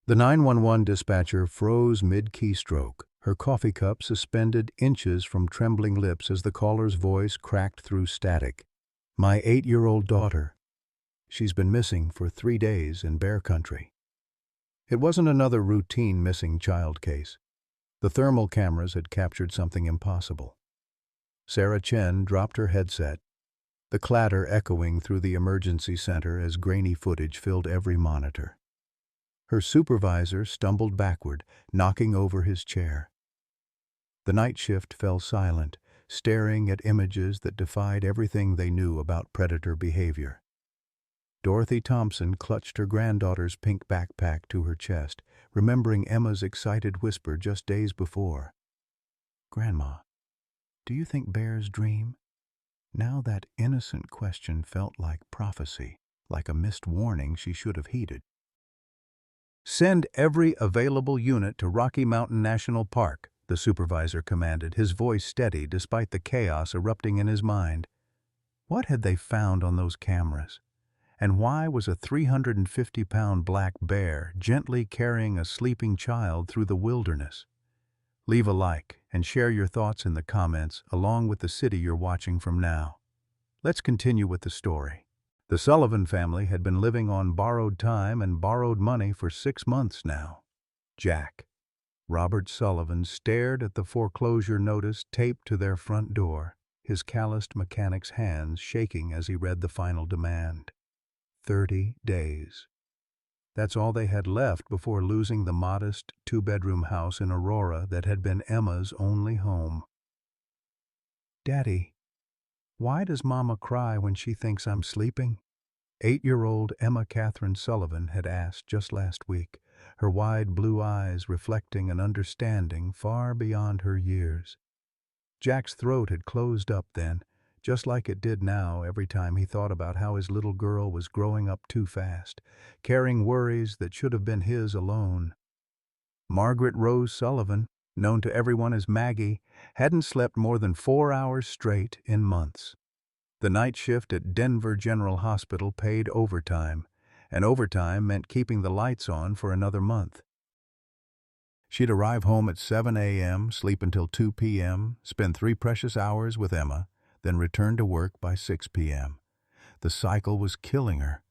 The 911 dispatcher froze mid-keystroke, her coffee cup suspended inches from trembling lips as the caller's voice cracked through static. "My 8-year-old daughter. She's been missing for 3 days in Bear Country." It wasn't another routine missing child case. The thermal cameras had captured something impossible. Sarah Chen dropped her headset, the clatter echoing through the emergency center as grainy footage filled every monitor. Her supervisor stumbled backward, knocking over his chair. The night shift fell silent, staring at images that defied everything they knew about predator behavior. Dorothy Thompson clutched her granddaughter's pink backpack to her chest, remembering Emma's excited whisper just days before. "Grandma, do you think bears dream?" Now that innocent question felt like prophecy, like a missed warning she should have heeded. "Send every available unit to Rocky Mountain National Park," the supervisor commanded, his voice steady despite the chaos erupting in his mind. What had they found on those cameras? And why was a 350-pound black bear gently carrying a sleeping child through the wilderness? Leave a like and share your thoughts in the comments along with the city you're watching from now. Let's continue with the story. The Sullivan family had been living on borrowed time and borrowed money for 6 months now. Jack, Robert Sullivan, stared at the foreclosure notice taped to their front door, his calloused mechanic's hands shaking as he read the final demand. 30 days. That's all they had left before losing the modest 2-bedroom house in Aurora that had been Emma's only home. "Daddy, why does Mama cry when she thinks I'm sleeping?" 8-year-old Emma Catherine Sullivan had asked just last week, her wide blue eyes reflecting an understanding far beyond her years. Jack's throat had closed up then, just like it did now every time he thought about how his little girl was growing up too fast, carrying worries that should have been his alone. Margaret Rose Sullivan, known to everyone as Maggie, hadn't slept more than 4 hours straight in months. The night shift at Denver General Hospital paid overtime, and overtime meant keeping the lights on for another month. She'd arrive home at 7 a.m., sleep until 2 p.m., spend 3 precious hours with Emma, then return to work by 6 p.m. The cycle was killing her.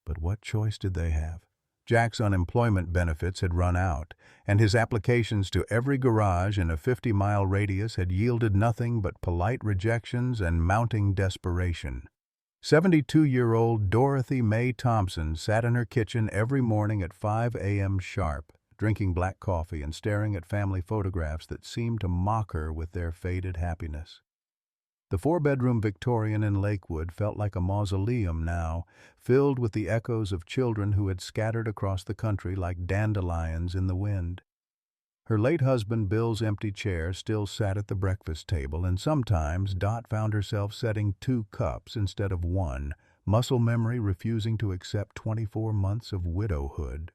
But what choice did they have? Jack's unemployment benefits had run out, and his applications to every garage in a 50-mile radius had yielded nothing but polite rejections and mounting desperation. 72-year-old Dorothy Mae Thompson sat in her kitchen every morning at 5 a.m. sharp, drinking black coffee and staring at family photographs that seemed to mock her with their faded happiness. The 4-bedroom Victorian in Lakewood felt like a mausoleum now, filled with the echoes of children who had scattered across the country like dandelions in the wind. Her late husband Bill's empty chair still sat at the breakfast table, and sometimes Dot found herself setting 2 cups instead of 1, muscle memory refusing to accept 24 months of widowhood.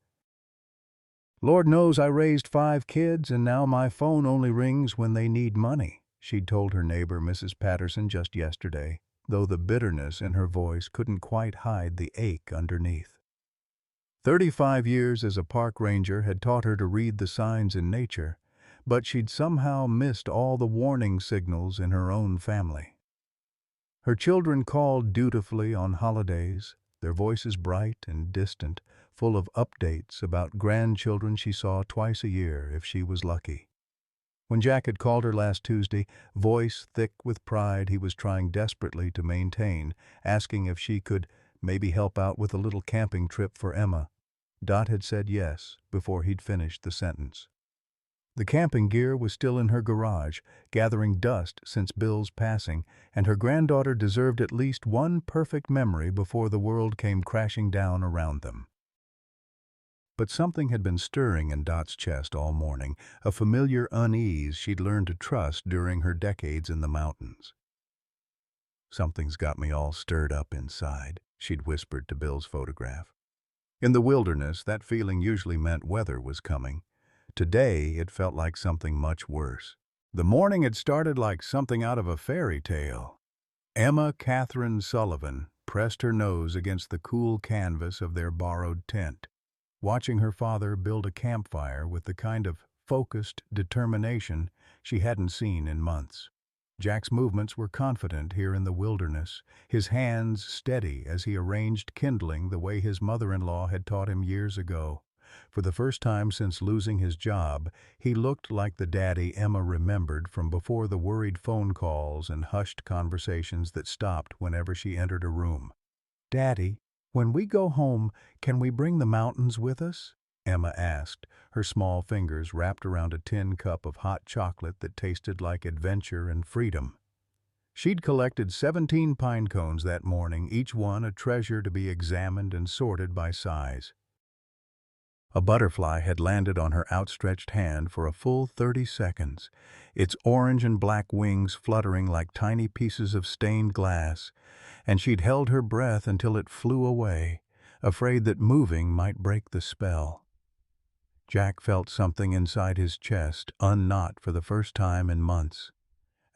"Lord knows I raised 5 kids, and now my phone only rings when they need money," she'd told her neighbor Mrs. Patterson just yesterday, though the bitterness in her voice couldn't quite hide the ache underneath. 35 years as a park ranger had taught her to read the signs in nature, but she'd somehow missed all the warning signals in her own family. Her children called dutifully on holidays, their voices bright and distant, full of updates about grandchildren she saw twice a year if she was lucky. When Jack had called her last Tuesday, voice thick with pride he was trying desperately to maintain, asking if she could maybe help out with a little camping trip for Emma, Dot had said yes before he'd finished the sentence. The camping gear was still in her garage, gathering dust since Bill's passing, and her granddaughter deserved at least one perfect memory before the world came crashing down around them. But something had been stirring in Dot's chest all morning, a familiar unease she'd learned to trust during her decades in the mountains. "Something's got me all stirred up inside," she'd whispered to Bill's photograph. In the wilderness, that feeling usually meant weather was coming. Today, it felt like something much worse. The morning had started like something out of a fairy tale. Emma Catherine Sullivan pressed her nose against the cool canvas of their borrowed tent. watching her father build a campfire with the kind of focused determination she hadn't seen in months. Jack's movements were confident here in the wilderness, his hands steady as he arranged kindling the way his mother-in-law had taught him years ago. For the first time since losing his job, he looked like the daddy Emma remembered from before the worried phone calls and hushed conversations that stopped whenever she entered a room. "Daddy, when we go home, can we bring the mountains with us?" Emma asked, her small fingers wrapped around a tin cup of hot chocolate that tasted like adventure and freedom. She'd collected 17 pine cones that morning, each one a treasure to be examined and sorted by size. A butterfly had landed on her outstretched hand for a full 30 seconds, its orange and black wings fluttering like tiny pieces of stained glass, and she'd held her breath until it flew away, afraid that moving might break the spell. Jack felt something inside his chest unknot for the first time in months.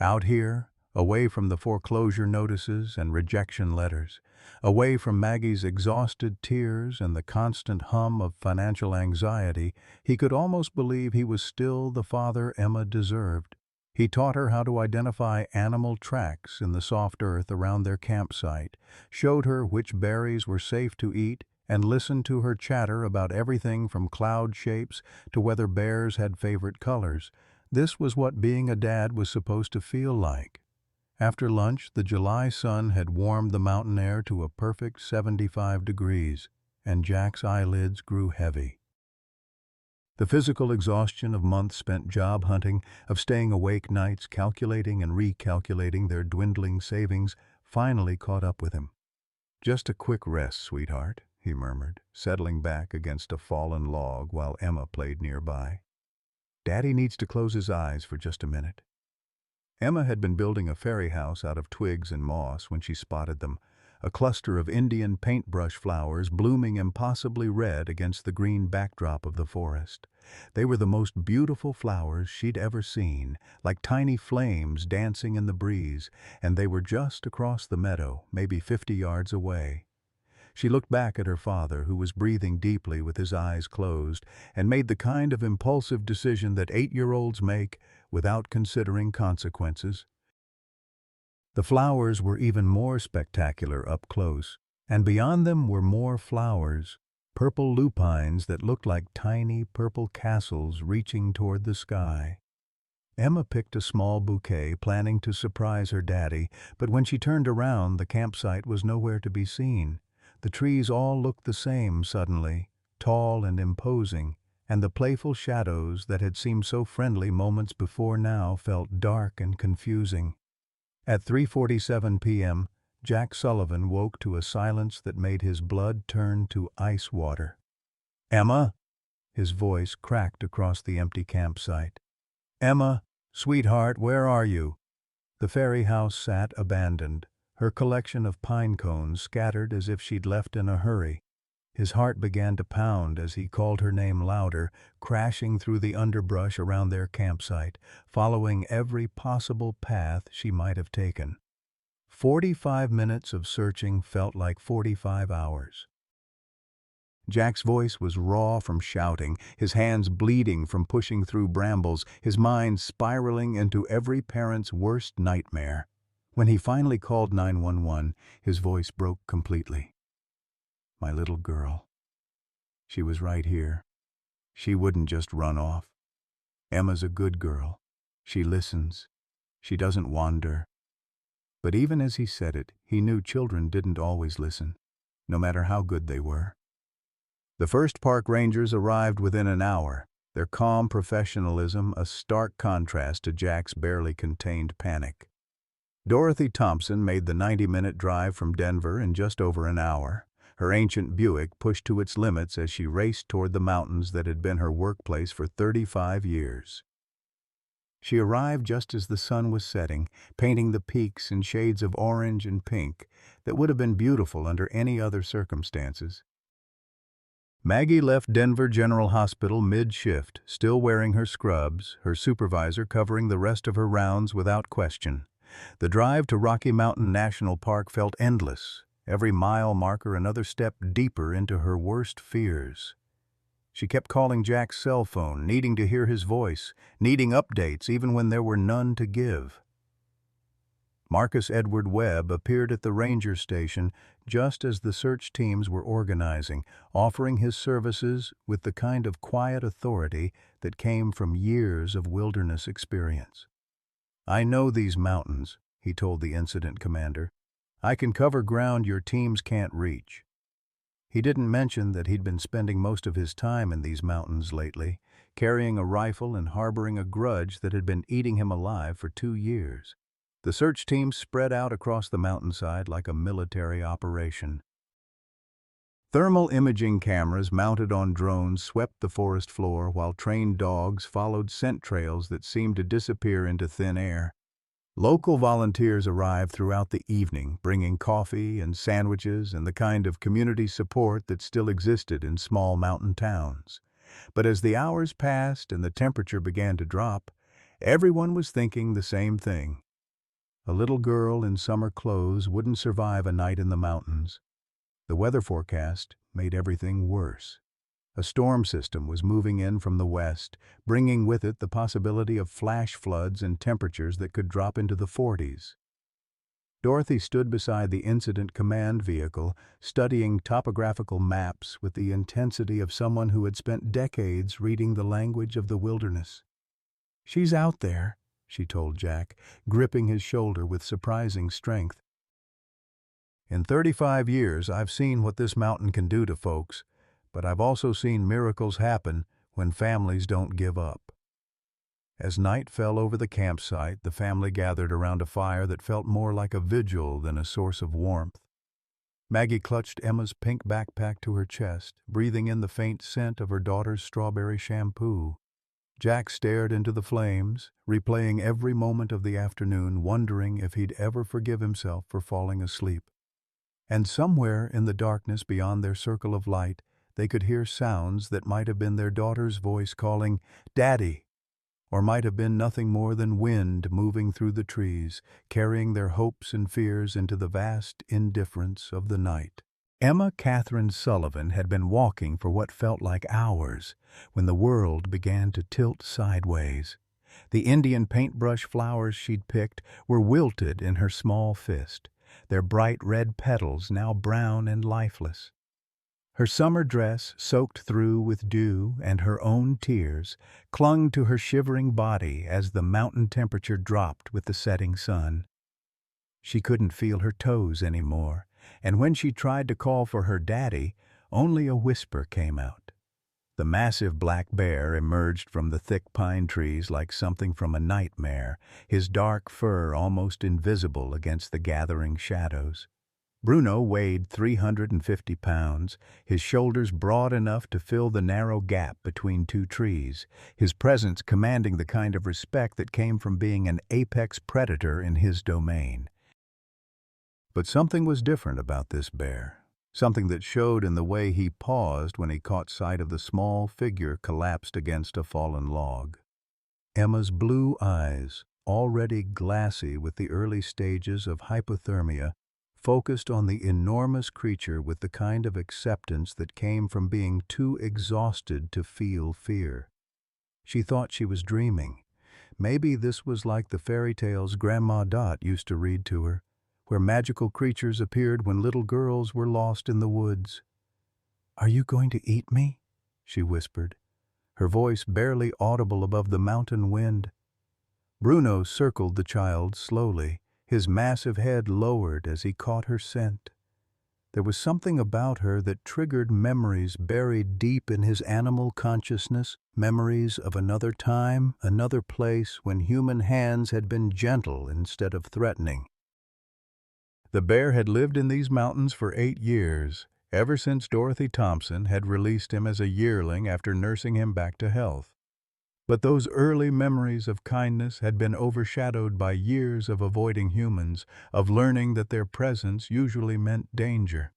Out here, away from the foreclosure notices and rejection letters, away from Maggie's exhausted tears and the constant hum of financial anxiety, he could almost believe he was still the father Emma deserved. He taught her how to identify animal tracks in the soft earth around their campsite, showed her which berries were safe to eat, and listened to her chatter about everything from cloud shapes to whether bears had favorite colors. This was what being a dad was supposed to feel like. After lunch, the July sun had warmed the mountain air to a perfect 75 degrees, and Jack's eyelids grew heavy. The physical exhaustion of months spent job hunting, of staying awake nights calculating and recalculating their dwindling savings, finally caught up with him. "Just a quick rest, sweetheart," he murmured, settling back against a fallen log while Emma played nearby. "Daddy needs to close his eyes for just a minute." Emma had been building a fairy house out of twigs and moss when she spotted them, a cluster of Indian paintbrush flowers blooming impossibly red against the green backdrop of the forest. They were the most beautiful flowers she'd ever seen, like tiny flames dancing in the breeze, and they were just across the meadow, maybe 50 yards away. She looked back at her father, who was breathing deeply with his eyes closed, and made the kind of impulsive decision that 8-year-olds make without considering consequences. The flowers were even more spectacular up close, and beyond them were more flowers, purple lupines that looked like tiny purple castles reaching toward the sky. Emma picked a small bouquet, planning to surprise her daddy, but when she turned around, the campsite was nowhere to be seen. The trees all looked the same suddenly, tall and imposing, and the playful shadows that had seemed so friendly moments before now felt dark and confusing. At 3:47 p.m., Jack Sullivan woke to a silence that made his blood turn to ice water. "Emma?" His voice cracked across the empty campsite. "Emma, sweetheart, where are you?" The fairy house sat abandoned, her collection of pine cones scattered as if she'd left in a hurry. His heart began to pound as he called her name louder, crashing through the underbrush around their campsite, following every possible path she might have taken. 45 minutes of searching felt like 45 hours. Jack's voice was raw from shouting, his hands bleeding from pushing through brambles, his mind spiraling into every parent's worst nightmare. When he finally called 911, his voice broke completely. "My little girl. She was right here. She wouldn't just run off. Emma's a good girl. She listens. She doesn't wander." But even as he said it, he knew children didn't always listen, no matter how good they were. The first park rangers arrived within an hour, their calm professionalism a stark contrast to Jack's barely contained panic. Dorothy Thompson made the 90-minute drive from Denver in just over an hour, her ancient Buick pushed to its limits as she raced toward the mountains that had been her workplace for 35 years. She arrived just as the sun was setting, painting the peaks in shades of orange and pink that would have been beautiful under any other circumstances. Maggie left Denver General Hospital mid-shift, still wearing her scrubs, her supervisor covering the rest of her rounds without question. The drive to Rocky Mountain National Park felt endless, every mile marker another step deeper into her worst fears. She kept calling Jack's cell phone, needing to hear his voice, needing updates even when there were none to give. Marcus Edward Webb appeared at the ranger station just as the search teams were organizing, offering his services with the kind of quiet authority that came from years of wilderness experience. "I know these mountains," he told the incident commander. "I can cover ground your teams can't reach." He didn't mention that he'd been spending most of his time in these mountains lately, carrying a rifle and harboring a grudge that had been eating him alive for 2 years. The search team spread out across the mountainside like a military operation. Thermal imaging cameras mounted on drones swept the forest floor while trained dogs followed scent trails that seemed to disappear into thin air. Local volunteers arrived throughout the evening, bringing coffee and sandwiches and the kind of community support that still existed in small mountain towns. But as the hours passed and the temperature began to drop, everyone was thinking the same thing. A little girl in summer clothes wouldn't survive a night in the mountains. The weather forecast made everything worse. A storm system was moving in from the west, bringing with it the possibility of flash floods and temperatures that could drop into the 40s. Dorothy stood beside the incident command vehicle, studying topographical maps with the intensity of someone who had spent decades reading the language of the wilderness. "She's out there," she told Jack, gripping his shoulder with surprising strength. "In 35 years, I've seen what this mountain can do to folks, but I've also seen miracles happen when families don't give up." As night fell over the campsite, the family gathered around a fire that felt more like a vigil than a source of warmth. Maggie clutched Emma's pink backpack to her chest, breathing in the faint scent of her daughter's strawberry shampoo. Jack stared into the flames, replaying every moment of the afternoon, wondering if he'd ever forgive himself for falling asleep. And somewhere in the darkness beyond their circle of light, they could hear sounds that might have been their daughter's voice calling, "Daddy," or might have been nothing more than wind moving through the trees, carrying their hopes and fears into the vast indifference of the night. Emma Catherine Sullivan had been walking for what felt like hours when the world began to tilt sideways. The Indian paintbrush flowers she'd picked were wilted in her small fist, their bright red petals now brown and lifeless. Her summer dress, soaked through with dew and her own tears, clung to her shivering body as the mountain temperature dropped with the setting sun. She couldn't feel her toes anymore, and when she tried to call for her daddy, only a whisper came out. The massive black bear emerged from the thick pine trees like something from a nightmare, his dark fur almost invisible against the gathering shadows. Bruno weighed 350 pounds, his shoulders broad enough to fill the narrow gap between two trees, his presence commanding the kind of respect that came from being an apex predator in his domain. But something was different about this bear, something that showed in the way he paused when he caught sight of the small figure collapsed against a fallen log. Emma's blue eyes, already glassy with the early stages of hypothermia, focused on the enormous creature with the kind of acceptance that came from being too exhausted to feel fear. She thought she was dreaming. Maybe this was like the fairy tales Grandma Dot used to read to her, where magical creatures appeared when little girls were lost in the woods. "Are you going to eat me?" she whispered, her voice barely audible above the mountain wind. Bruno circled the child slowly, his massive head lowered as he caught her scent. There was something about her that triggered memories buried deep in his animal consciousness, memories of another time, another place when human hands had been gentle instead of threatening. The bear had lived in these mountains for 8 years, ever since Dorothy Thompson had released him as a yearling after nursing him back to health. But those early memories of kindness had been overshadowed by years of avoiding humans, of learning that their presence usually meant danger.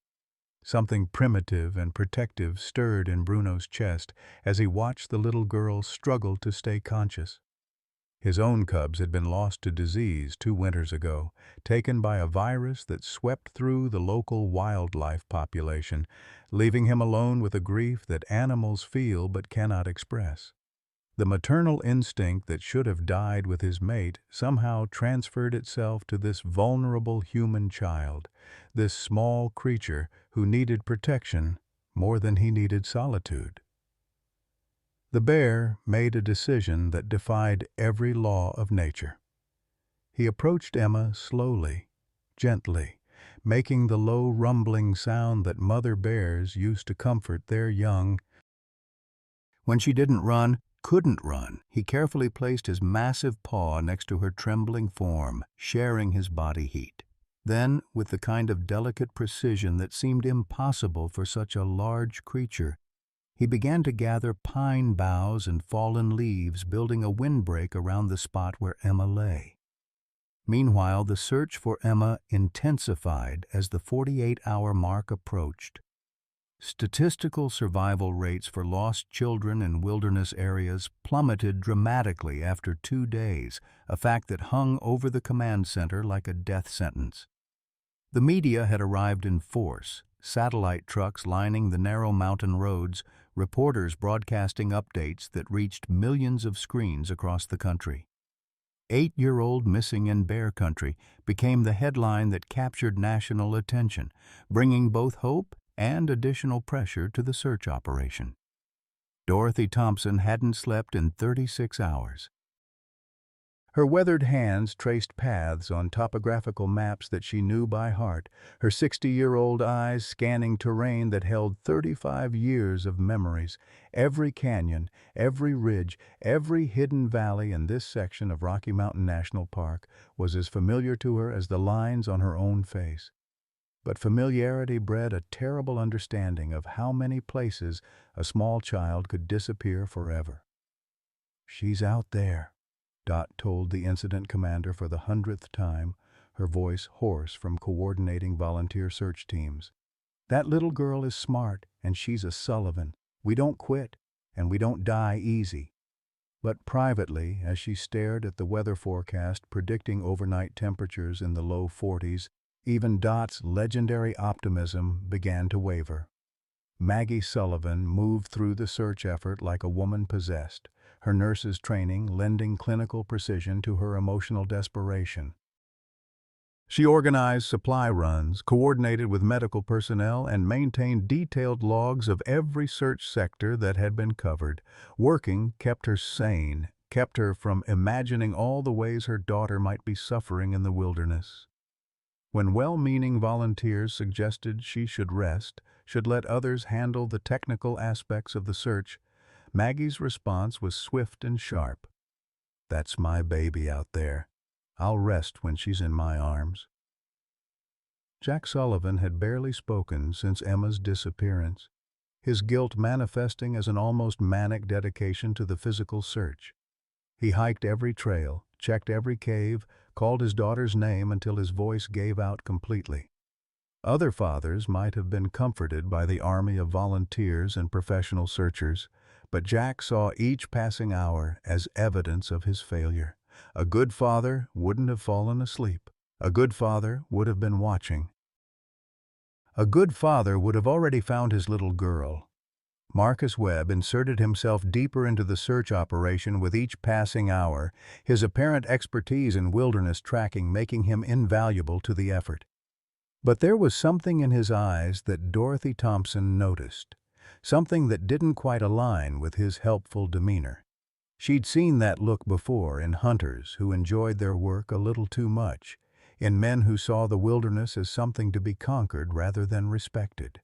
Something primitive and protective stirred in Bruno's chest as he watched the little girl struggle to stay conscious. His own cubs had been lost to disease 2 winters ago, taken by a virus that swept through the local wildlife population, leaving him alone with a grief that animals feel but cannot express. The maternal instinct that should have died with his mate somehow transferred itself to this vulnerable human child, this small creature who needed protection more than he needed solitude. The bear made a decision that defied every law of nature. He approached Emma slowly, gently, making the low rumbling sound that mother bears use to comfort their young. When she didn't run, couldn't run, he carefully placed his massive paw next to her trembling form, sharing his body heat. Then, with the kind of delicate precision that seemed impossible for such a large creature, he began to gather pine boughs and fallen leaves, building a windbreak around the spot where Emma lay. Meanwhile, the search for Emma intensified as the 48-hour mark approached. Statistical survival rates for lost children in wilderness areas plummeted dramatically after 2 days, a fact that hung over the command center like a death sentence. The media had arrived in force, satellite trucks lining the narrow mountain roads, reporters broadcasting updates that reached millions of screens across the country. 8-year-old missing in bear country became the headline that captured national attention, bringing both hope and additional pressure to the search operation. Dorothy Thompson hadn't slept in 36 hours. Her weathered hands traced paths on topographical maps that she knew by heart, her 60-year-old eyes scanning terrain that held 35 years of memories. Every canyon, every ridge, every hidden valley in this section of Rocky Mountain National Park was as familiar to her as the lines on her own face. But familiarity bred a terrible understanding of how many places a small child could disappear forever. "She's out there," Dot told the incident commander for the 100th time, her voice hoarse from coordinating volunteer search teams. "That little girl is smart, and she's a Sullivan. We don't quit, and we don't die easy." But privately, as she stared at the weather forecast predicting overnight temperatures in the low 40s, even Dot's legendary optimism began to waver. Maggie Sullivan moved through the search effort like a woman possessed, her nurse's training lending clinical precision to her emotional desperation. She organized supply runs, coordinated with medical personnel, and maintained detailed logs of every search sector that had been covered. Working kept her sane, kept her from imagining all the ways her daughter might be suffering in the wilderness. When well-meaning volunteers suggested she should rest, should let others handle the technical aspects of the search, Maggie's response was swift and sharp. "That's my baby out there. I'll rest when she's in my arms." Jack Sullivan had barely spoken since Emma's disappearance, his guilt manifesting as an almost manic dedication to the physical search. He hiked every trail, checked every cave, called his daughter's name until his voice gave out completely. Other fathers might have been comforted by the army of volunteers and professional searchers, but Jack saw each passing hour as evidence of his failure. A good father wouldn't have fallen asleep. A good father would have been watching. A good father would have already found his little girl. Marcus Webb inserted himself deeper into the search operation with each passing hour, his apparent expertise in wilderness tracking making him invaluable to the effort. But there was something in his eyes that Dorothy Thompson noticed, something that didn't quite align with his helpful demeanor. She'd seen that look before in hunters who enjoyed their work a little too much, in men who saw the wilderness as something to be conquered rather than respected.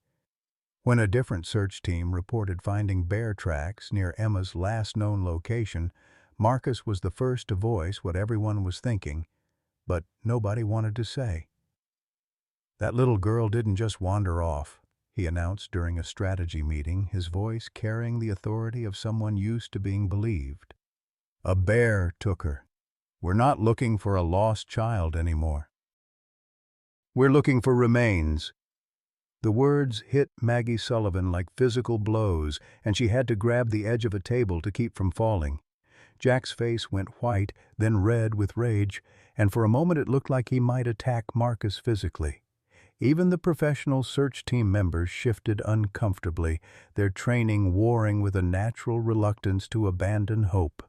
When a different search team reported finding bear tracks near Emma's last known location, Marcus was the first to voice what everyone was thinking, but nobody wanted to say. "That little girl didn't just wander off," he announced during a strategy meeting, his voice carrying the authority of someone used to being believed. "A bear took her. We're not looking for a lost child anymore. We're looking for remains." The words hit Maggie Sullivan like physical blows, and she had to grab the edge of a table to keep from falling. Jack's face went white, then red with rage, and for a moment it looked like he might attack Marcus physically. Even the professional search team members shifted uncomfortably, their training warring with a natural reluctance to abandon hope.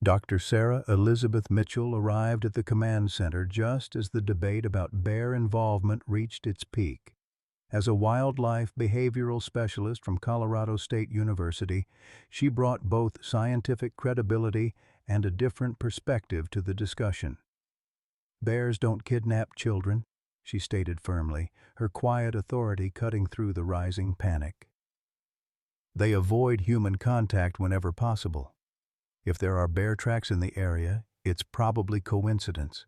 Dr. Sarah Elizabeth Mitchell arrived at the command center just as the debate about bear involvement reached its peak. As a wildlife behavioral specialist from Colorado State University, she brought both scientific credibility and a different perspective to the discussion. "Bears don't kidnap children," she stated firmly, her quiet authority cutting through the rising panic. "They avoid human contact whenever possible. If there are bear tracks in the area, it's probably coincidence."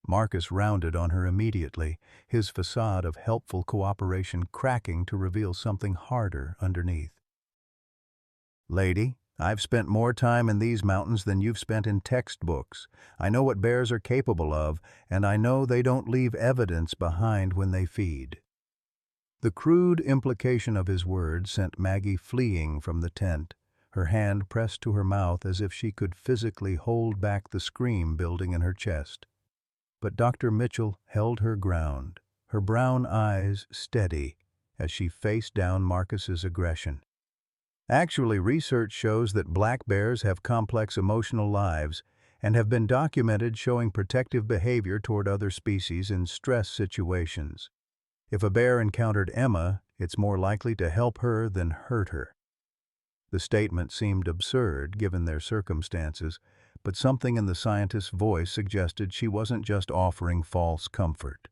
Marcus rounded on her immediately, his facade of helpful cooperation cracking to reveal something harder underneath. "Lady, I've spent more time in these mountains than you've spent in textbooks. I know what bears are capable of, and I know they don't leave evidence behind when they feed." The crude implication of his words sent Maggie fleeing from the tent, her hand pressed to her mouth as if she could physically hold back the scream building in her chest. But Dr. Mitchell held her ground, her brown eyes steady as she faced down Marcus's aggression. "Actually, research shows that black bears have complex emotional lives and have been documented showing protective behavior toward other species in stress situations. If a bear encountered Emma, it's more likely to help her than hurt her." The statement seemed absurd given their circumstances, but something in the scientist's voice suggested she wasn't just offering false comfort.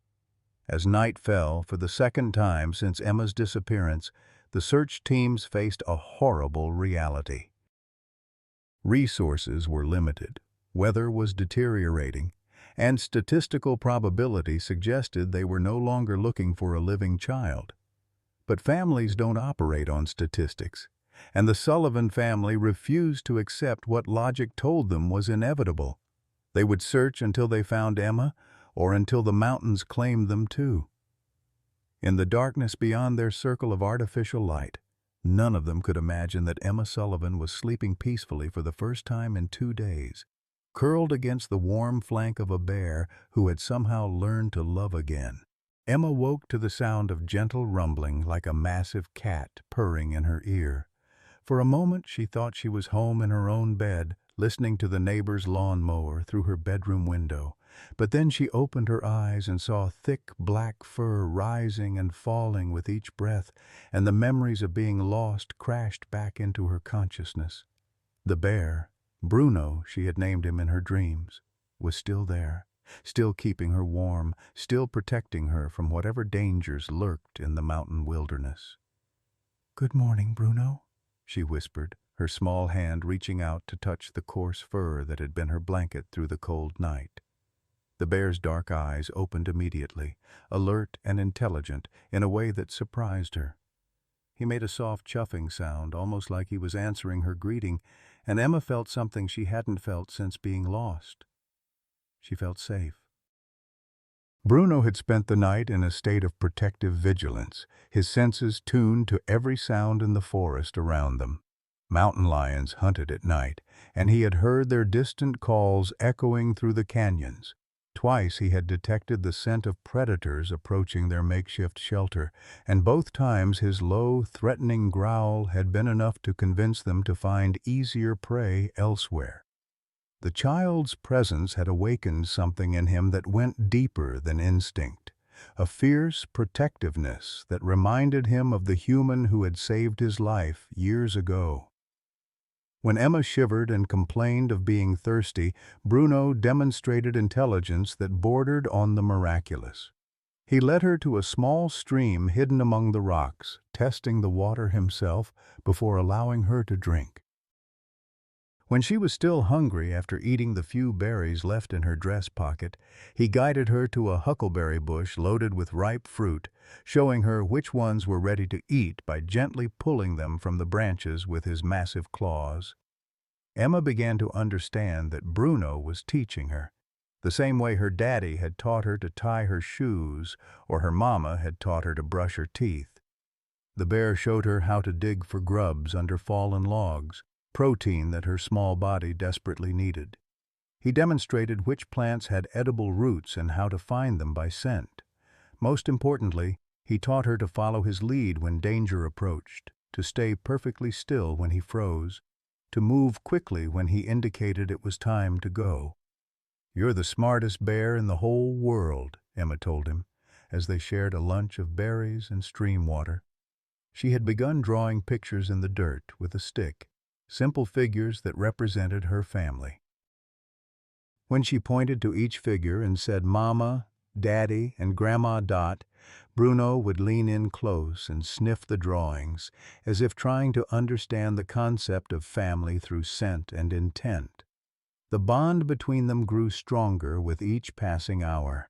As night fell, for the second time since Emma's disappearance, the search teams faced a horrible reality. Resources were limited, weather was deteriorating, and statistical probability suggested they were no longer looking for a living child. But families don't operate on statistics, and the Sullivan family refused to accept what logic told them was inevitable. They would search until they found Emma, or until the mountains claimed them too. In the darkness beyond their circle of artificial light, none of them could imagine that Emma Sullivan was sleeping peacefully for the first time in 2 days, curled against the warm flank of a bear who had somehow learned to love again. Emma woke to the sound of gentle rumbling like a massive cat purring in her ear. For a moment she thought she was home in her own bed, listening to the neighbor's lawnmower through her bedroom window. But then she opened her eyes and saw thick black fur rising and falling with each breath, and the memories of being lost crashed back into her consciousness. The bear, Bruno she had named him in her dreams, was still there, still keeping her warm, still protecting her from whatever dangers lurked in the mountain wilderness. "Good morning, Bruno," she whispered, her small hand reaching out to touch the coarse fur that had been her blanket through the cold night. The bear's dark eyes opened immediately, alert and intelligent in a way that surprised her. He made a soft chuffing sound, almost like he was answering her greeting, and Emma felt something she hadn't felt since being lost. She felt safe. Bruno had spent the night in a state of protective vigilance, his senses tuned to every sound in the forest around them. Mountain lions hunted at night, and he had heard their distant calls echoing through the canyons. Twice he had detected the scent of predators approaching their makeshift shelter, and both times his low, threatening growl had been enough to convince them to find easier prey elsewhere. The child's presence had awakened something in him that went deeper than instinct, a fierce protectiveness that reminded him of the human who had saved his life years ago. When Emma shivered and complained of being thirsty, Bruno demonstrated intelligence that bordered on the miraculous. He led her to a small stream hidden among the rocks, testing the water himself before allowing her to drink. When she was still hungry after eating the few berries left in her dress pocket, he guided her to a huckleberry bush loaded with ripe fruit, showing her which ones were ready to eat by gently pulling them from the branches with his massive claws. Emma began to understand that Bruno was teaching her, the same way her daddy had taught her to tie her shoes or her mama had taught her to brush her teeth. The bear showed her how to dig for grubs under fallen logs, protein that her small body desperately needed. He demonstrated which plants had edible roots and how to find them by scent. Most importantly, he taught her to follow his lead when danger approached, to stay perfectly still when he froze, to move quickly when he indicated it was time to go. "You're the smartest bear in the whole world," Emma told him, as they shared a lunch of berries and stream water. She had begun drawing pictures in the dirt with a stick, simple figures that represented her family. When she pointed to each figure and said Mama, Daddy, and Grandma Dot, Bruno would lean in close and sniff the drawings, as if trying to understand the concept of family through scent and intent. The bond between them grew stronger with each passing hour.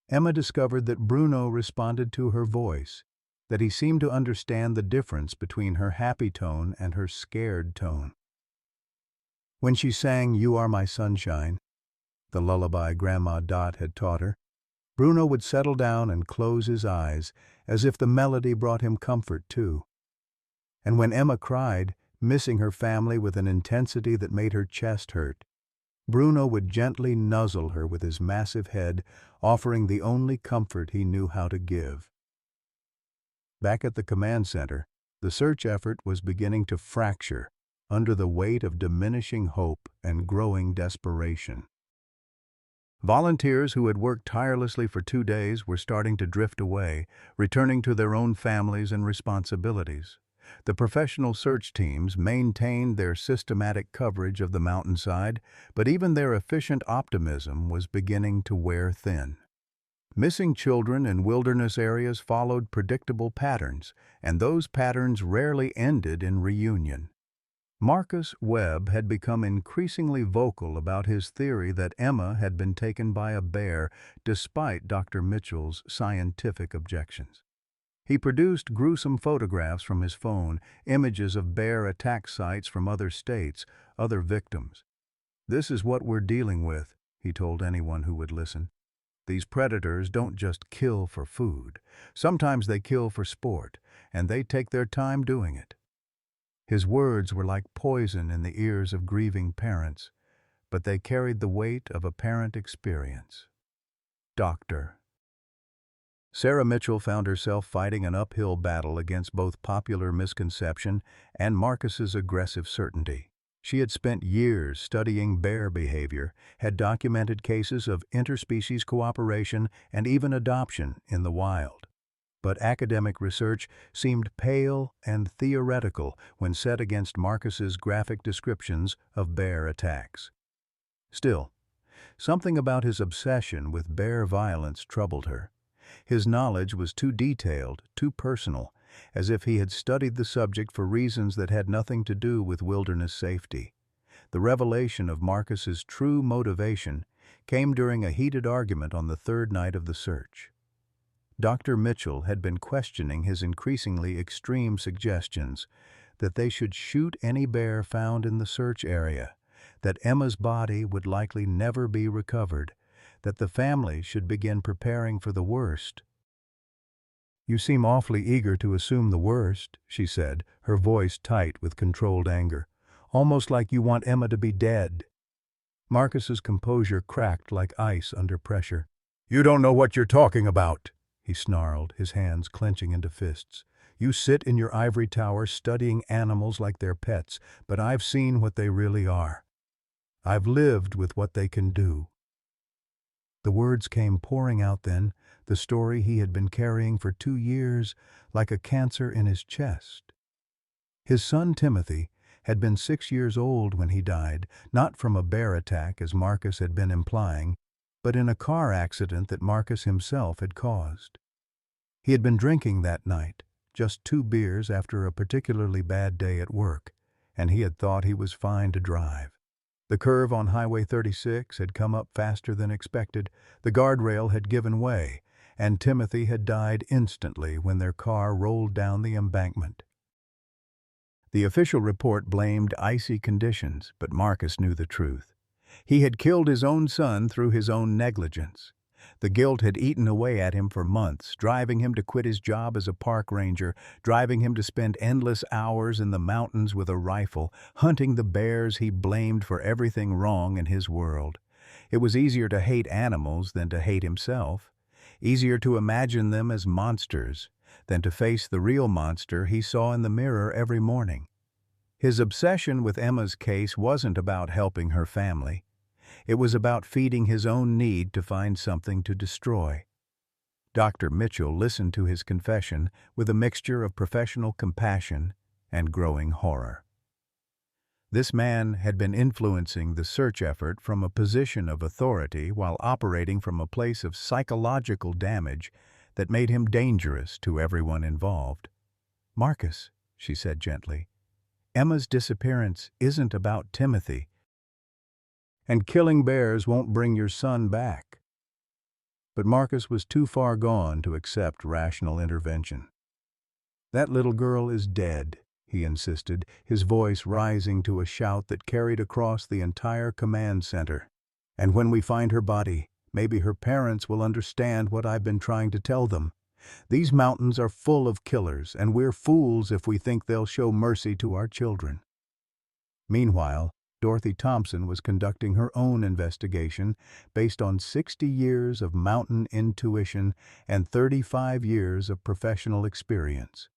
Emma discovered that Bruno responded to her voice, that he seemed to understand the difference between her happy tone and her scared tone. When she sang "You Are My Sunshine," the lullaby Grandma Dot had taught her, Bruno would settle down and close his eyes, as if the melody brought him comfort too. And when Emma cried, missing her family with an intensity that made her chest hurt, Bruno would gently nuzzle her with his massive head, offering the only comfort he knew how to give. Back at the command center, the search effort was beginning to fracture under the weight of diminishing hope and growing desperation. Volunteers who had worked tirelessly for 2 days were starting to drift away, returning to their own families and responsibilities. The professional search teams maintained their systematic coverage of the mountainside, but even their efficient optimism was beginning to wear thin. Missing children in wilderness areas followed predictable patterns, and those patterns rarely ended in reunion. Marcus Webb had become increasingly vocal about his theory that Emma had been taken by a bear, despite Dr. Mitchell's scientific objections. He produced gruesome photographs from his phone, images of bear attack sites from other states, other victims. "This is what we're dealing with," he told anyone who would listen. "These predators don't just kill for food. Sometimes they kill for sport, and they take their time doing it." His words were like poison in the ears of grieving parents, but they carried the weight of a parent experience. Doctor. Sarah Mitchell found herself fighting an uphill battle against both popular misconception and Marcus's aggressive certainty. She had spent years studying bear behavior, had documented cases of interspecies cooperation and even adoption in the wild. But academic research seemed pale and theoretical when set against Marcus's graphic descriptions of bear attacks. Still, something about his obsession with bear violence troubled her. His knowledge was too detailed, too personal, as if he had studied the subject for reasons that had nothing to do with wilderness safety. The revelation of Marcus's true motivation came during a heated argument on the third night of the search. Dr. Mitchell had been questioning his increasingly extreme suggestions that they should shoot any bear found in the search area, that Emma's body would likely never be recovered, that the family should begin preparing for the worst. "You seem awfully eager to assume the worst," she said, her voice tight with controlled anger. "Almost like you want Emma to be dead." Marcus's composure cracked like ice under pressure. "You don't know what you're talking about," he snarled, his hands clenching into fists. "You sit in your ivory tower studying animals like they're pets, but I've seen what they really are. I've lived with what they can do." The words came pouring out then, the story he had been carrying for 2 years, like a cancer in his chest. His son Timothy had been 6 years old when he died, not from a bear attack as Marcus had been implying, but in a car accident that Marcus himself had caused. He had been drinking that night, just 2 beers after a particularly bad day at work, and he had thought he was fine to drive. The curve on Highway 36 had come up faster than expected, the guardrail had given way, and Timothy had died instantly when their car rolled down the embankment. The official report blamed icy conditions, but Marcus knew the truth. He had killed his own son through his own negligence. The guilt had eaten away at him for months, driving him to quit his job as a park ranger, driving him to spend endless hours in the mountains with a rifle, hunting the bears he blamed for everything wrong in his world. It was easier to hate animals than to hate himself, easier to imagine them as monsters than to face the real monster he saw in the mirror every morning. His obsession with Emma's case wasn't about helping her family. It was about feeding his own need to find something to destroy. Dr. Mitchell listened to his confession with a mixture of professional compassion and growing horror. This man had been influencing the search effort from a position of authority while operating from a place of psychological damage that made him dangerous to everyone involved. "Marcus," she said gently, "Emma's disappearance isn't about Timothy. And killing bears won't bring your son back." But Marcus was too far gone to accept rational intervention. "That little girl is dead," he insisted, his voice rising to a shout that carried across the entire command center. "And when we find her body, maybe her parents will understand what I've been trying to tell them. These mountains are full of killers, and we're fools if we think they'll show mercy to our children." Meanwhile, Dorothy Thompson was conducting her own investigation based on 60 years of mountain intuition and 35 years of professional experience.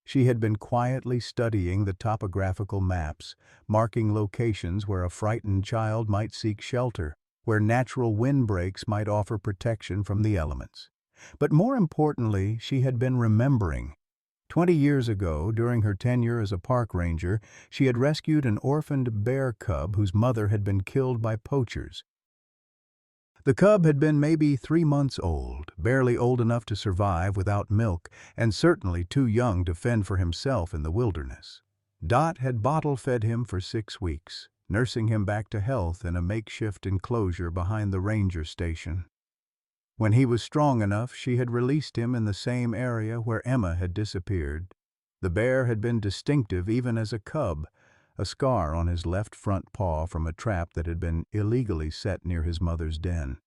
She had been quietly studying the topographical maps, marking locations where a frightened child might seek shelter, where natural windbreaks might offer protection from the elements. But more importantly, she had been remembering. 20 years ago, during her tenure as a park ranger, she had rescued an orphaned bear cub whose mother had been killed by poachers. The cub had been maybe 3 months old, barely old enough to survive without milk, and certainly too young to fend for himself in the wilderness. Dot had bottle-fed him for 6 weeks, nursing him back to health in a makeshift enclosure behind the ranger station. When he was strong enough, she had released him in the same area where Emma had disappeared. The bear had been distinctive even as a cub, a scar on his left front paw from a trap that had been illegally set near his mother's den.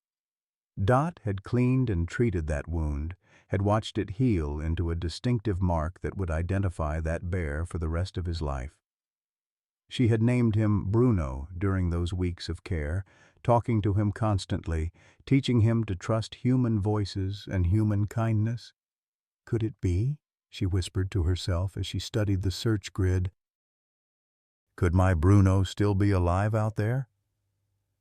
Dot had cleaned and treated that wound, had watched it heal into a distinctive mark that would identify that bear for the rest of his life. She had named him Bruno during those weeks of care, talking to him constantly, teaching him to trust human voices and human kindness. "Could it be?" she whispered to herself as she studied the search grid. "Could my Bruno still be alive out there?"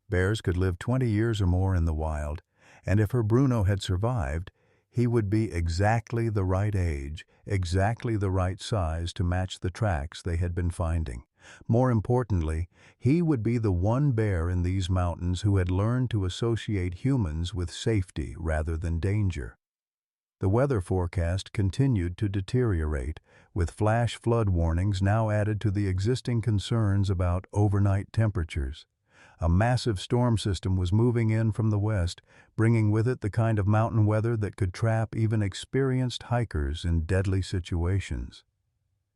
Bears could live 20 years or more in the wild, and if her Bruno had survived, he would be exactly the right age, exactly the right size to match the tracks they had been finding. More importantly, he would be the one bear in these mountains who had learned to associate humans with safety rather than danger. The weather forecast continued to deteriorate, with flash flood warnings now added to the existing concerns about overnight temperatures. A massive storm system was moving in from the west, bringing with it the kind of mountain weather that could trap even experienced hikers in deadly situations.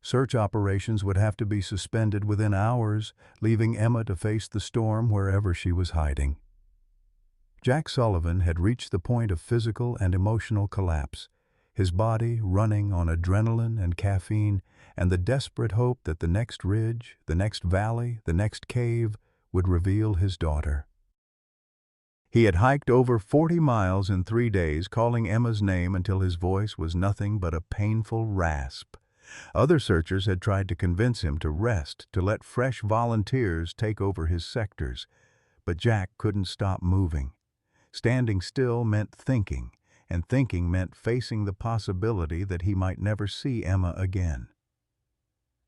Search operations would have to be suspended within hours, leaving Emma to face the storm wherever she was hiding. Jack Sullivan had reached the point of physical and emotional collapse, his body running on adrenaline and caffeine, and the desperate hope that the next ridge, the next valley, the next cave would reveal his daughter. He had hiked over 40 miles in 3 days, calling Emma's name until his voice was nothing but a painful rasp. Other searchers had tried to convince him to rest, to let fresh volunteers take over his sectors. But Jack couldn't stop moving. Standing still meant thinking, and thinking meant facing the possibility that he might never see Emma again.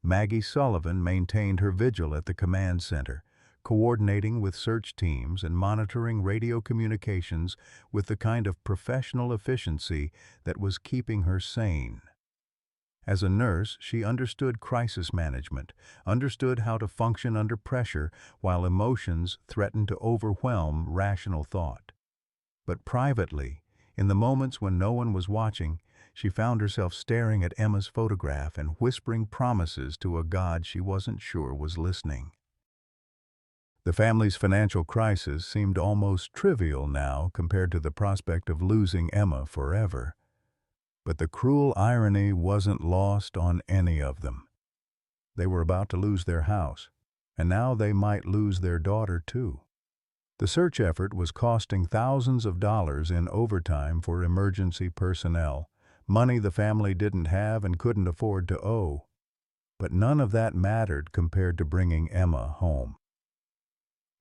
Maggie Sullivan maintained her vigil at the command center, coordinating with search teams and monitoring radio communications with the kind of professional efficiency that was keeping her sane. As a nurse, she understood crisis management, understood how to function under pressure while emotions threatened to overwhelm rational thought. But privately, in the moments when no one was watching, she found herself staring at Emma's photograph and whispering promises to a God she wasn't sure was listening. The family's financial crisis seemed almost trivial now compared to the prospect of losing Emma forever. But the cruel irony wasn't lost on any of them. They were about to lose their house, and now they might lose their daughter too. The search effort was costing thousands of dollars in overtime for emergency personnel, money the family didn't have and couldn't afford to owe. But none of that mattered compared to bringing Emma home.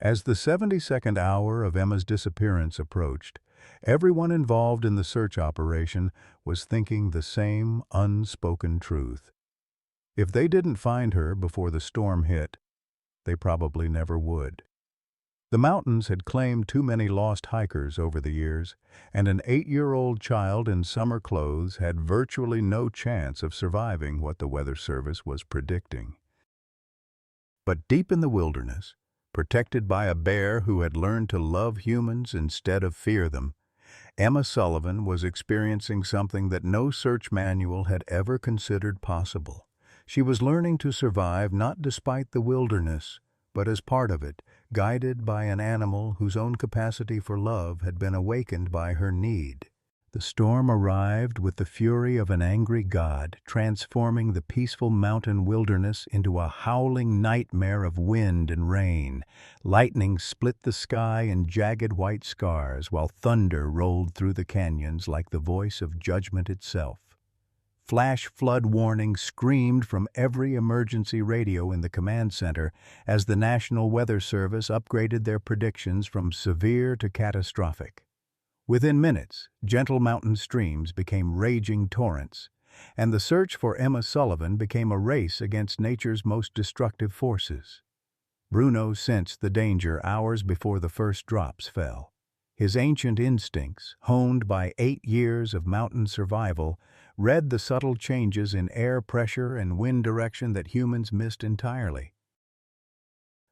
As the 72nd hour of Emma's disappearance approached, everyone involved in the search operation was thinking the same unspoken truth. If they didn't find her before the storm hit, they probably never would. The mountains had claimed too many lost hikers over the years, and an 8-year-old child in summer clothes had virtually no chance of surviving what the Weather Service was predicting. But deep in the wilderness, protected by a bear who had learned to love humans instead of fear them, Emma Sullivan was experiencing something that no search manual had ever considered possible. She was learning to survive not despite the wilderness, but as part of it, guided by an animal whose own capacity for love had been awakened by her need. The storm arrived with the fury of an angry god, transforming the peaceful mountain wilderness into a howling nightmare of wind and rain. Lightning split the sky in jagged white scars, while thunder rolled through the canyons like the voice of judgment itself. Flash flood warnings screamed from every emergency radio in the command center as the National Weather Service upgraded their predictions from severe to catastrophic. Within minutes, gentle mountain streams became raging torrents, and the search for Emma Sullivan became a race against nature's most destructive forces. Bruno sensed the danger hours before the first drops fell. His ancient instincts, honed by 8 years of mountain survival, read the subtle changes in air pressure and wind direction that humans missed entirely.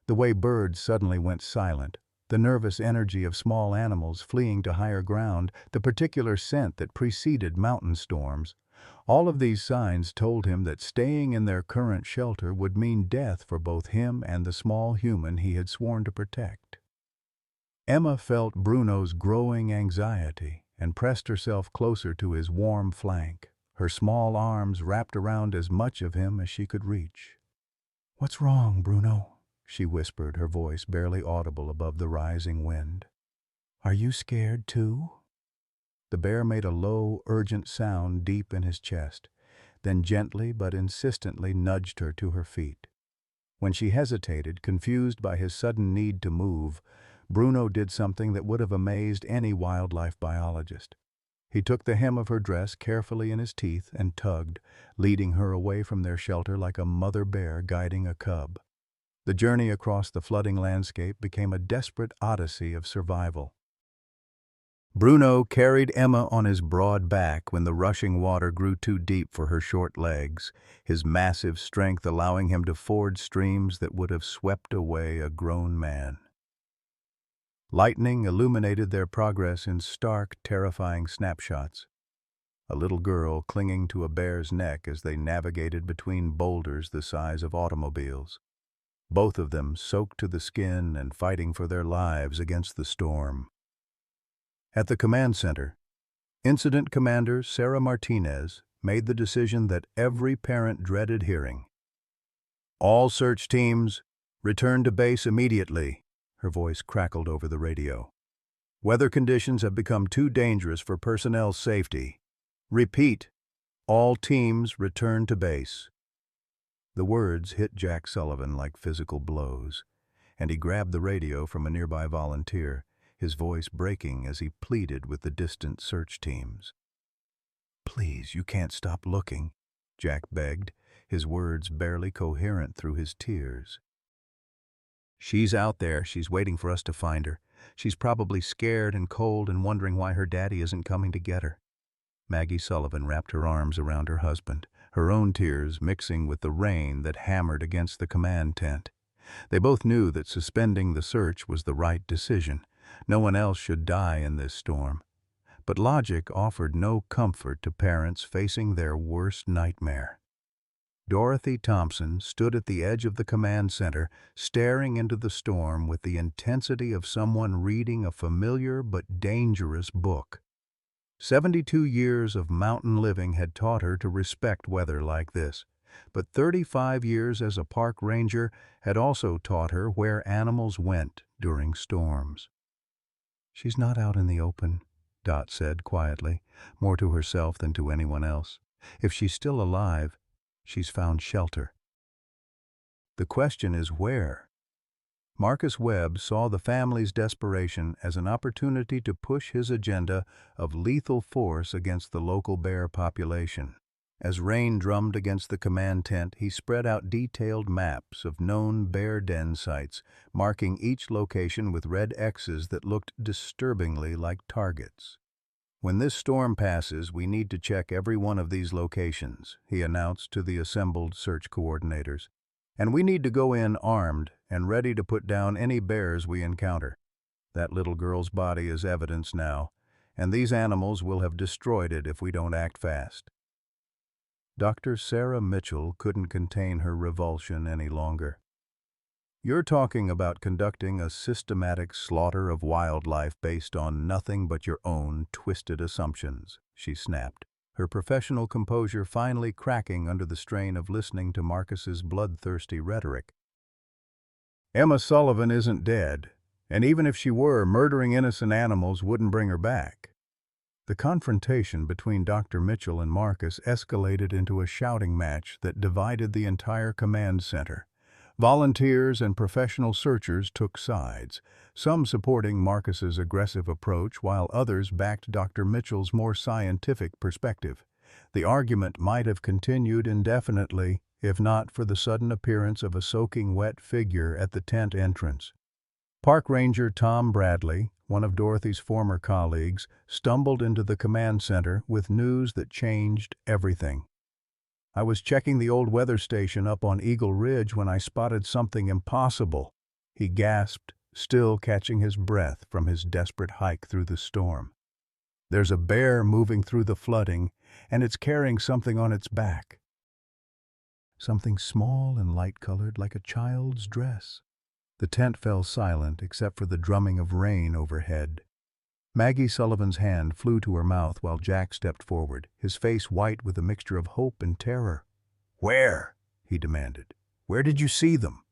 The way birds suddenly went silent, the nervous energy of small animals fleeing to higher ground, the particular scent that preceded mountain storms, all of these signs told him that staying in their current shelter would mean death for both him and the small human he had sworn to protect. Emma felt Bruno's growing anxiety and pressed herself closer to his warm flank, her small arms wrapped around as much of him as she could reach. "What's wrong, Bruno?" she whispered, her voice barely audible above the rising wind. "Are you scared too?" The bear made a low, urgent sound deep in his chest, then gently but insistently nudged her to her feet. When she hesitated, confused by his sudden need to move, Bruno did something that would have amazed any wildlife biologist. He took the hem of her dress carefully in his teeth and tugged, leading her away from their shelter like a mother bear guiding a cub. The journey across the flooding landscape became a desperate odyssey of survival. Bruno carried Emma on his broad back when the rushing water grew too deep for her short legs, his massive strength allowing him to ford streams that would have swept away a grown man. Lightning illuminated their progress in stark, terrifying snapshots. A little girl clinging to a bear's neck as they navigated between boulders the size of automobiles. Both of them soaked to the skin and fighting for their lives against the storm. At the command center, Incident Commander Sarah Martinez made the decision that every parent dreaded hearing. "All search teams, return to base immediately," her voice crackled over the radio. "Weather conditions have become too dangerous for personnel's safety. Repeat, all teams return to base." The words hit Jack Sullivan like physical blows, and he grabbed the radio from a nearby volunteer, his voice breaking as he pleaded with the distant search teams. "Please, you can't stop looking," Jack begged, his words barely coherent through his tears. "She's out there. She's waiting for us to find her. She's probably scared and cold and wondering why her daddy isn't coming to get her." Maggie Sullivan wrapped her arms around her husband, her own tears mixing with the rain that hammered against the command tent. They both knew that suspending the search was the right decision. No one else should die in this storm. But logic offered no comfort to parents facing their worst nightmare. Dorothy Thompson stood at the edge of the command center, staring into the storm with the intensity of someone reading a familiar but dangerous book. 72 years of mountain living had taught her to respect weather like this, but 35 years as a park ranger had also taught her where animals went during storms. "She's not out in the open," Dot said quietly, more to herself than to anyone else. "If she's still alive, she's found shelter. The question is where?" Marcus Webb saw the family's desperation as an opportunity to push his agenda of lethal force against the local bear population. As rain drummed against the command tent, he spread out detailed maps of known bear den sites, marking each location with red X's that looked disturbingly like targets. "When this storm passes, we need to check every one of these locations," he announced to the assembled search coordinators. "And we need to go in armed and ready to put down any bears we encounter. That little girl's body is evidence now, and these animals will have destroyed it if we don't act fast." Dr. Sarah Mitchell couldn't contain her revulsion any longer. "You're talking about conducting a systematic slaughter of wildlife based on nothing but your own twisted assumptions," she snapped, her professional composure finally cracking under the strain of listening to Marcus's bloodthirsty rhetoric. "Emma Sullivan isn't dead, and even if she were, murdering innocent animals wouldn't bring her back." The confrontation between Dr. Mitchell and Marcus escalated into a shouting match that divided the entire command center. Volunteers and professional searchers took sides, some supporting Marcus's aggressive approach while others backed Dr. Mitchell's more scientific perspective. The argument might have continued indefinitely if not for the sudden appearance of a soaking wet figure at the tent entrance. Park Ranger Tom Bradley, one of Dorothy's former colleagues, stumbled into the command center with news that changed everything. "I was checking the old weather station up on Eagle Ridge when I spotted something impossible," he gasped, still catching his breath from his desperate hike through the storm. "There's a bear moving through the flooding, and it's carrying something on its back. Something small and light-colored like a child's dress." The tent fell silent except for the drumming of rain overhead. Maggie Sullivan's hand flew to her mouth while Jack stepped forward, his face white with a mixture of hope and terror. "Where?" he demanded. "Where did you see them?"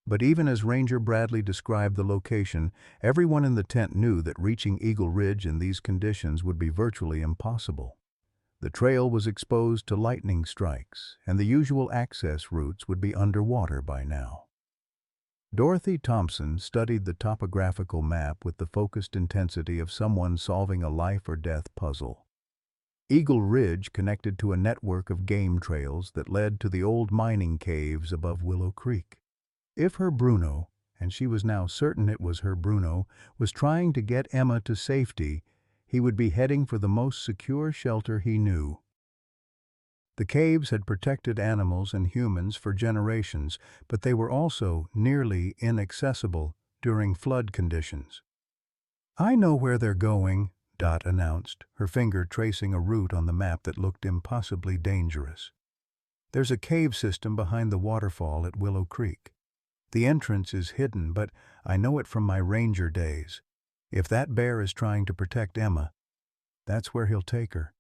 But even as Ranger Bradley described the location, everyone in the tent knew that reaching Eagle Ridge in these conditions would be virtually impossible. The trail was exposed to lightning strikes, and the usual access routes would be underwater by now. Dorothy Thompson studied the topographical map with the focused intensity of someone solving a life-or-death puzzle. Eagle Ridge connected to a network of game trails that led to the old mining caves above Willow Creek. If her Bruno, and she was now certain it was her Bruno, was trying to get Emma to safety, he would be heading for the most secure shelter he knew. The caves had protected animals and humans for generations, but they were also nearly inaccessible during flood conditions. "I know where they're going," Dot announced, her finger tracing a route on the map that looked impossibly dangerous. "There's a cave system behind the waterfall at Willow Creek. The entrance is hidden, but I know it from my ranger days. If that bear is trying to protect Emma, that's where he'll take her."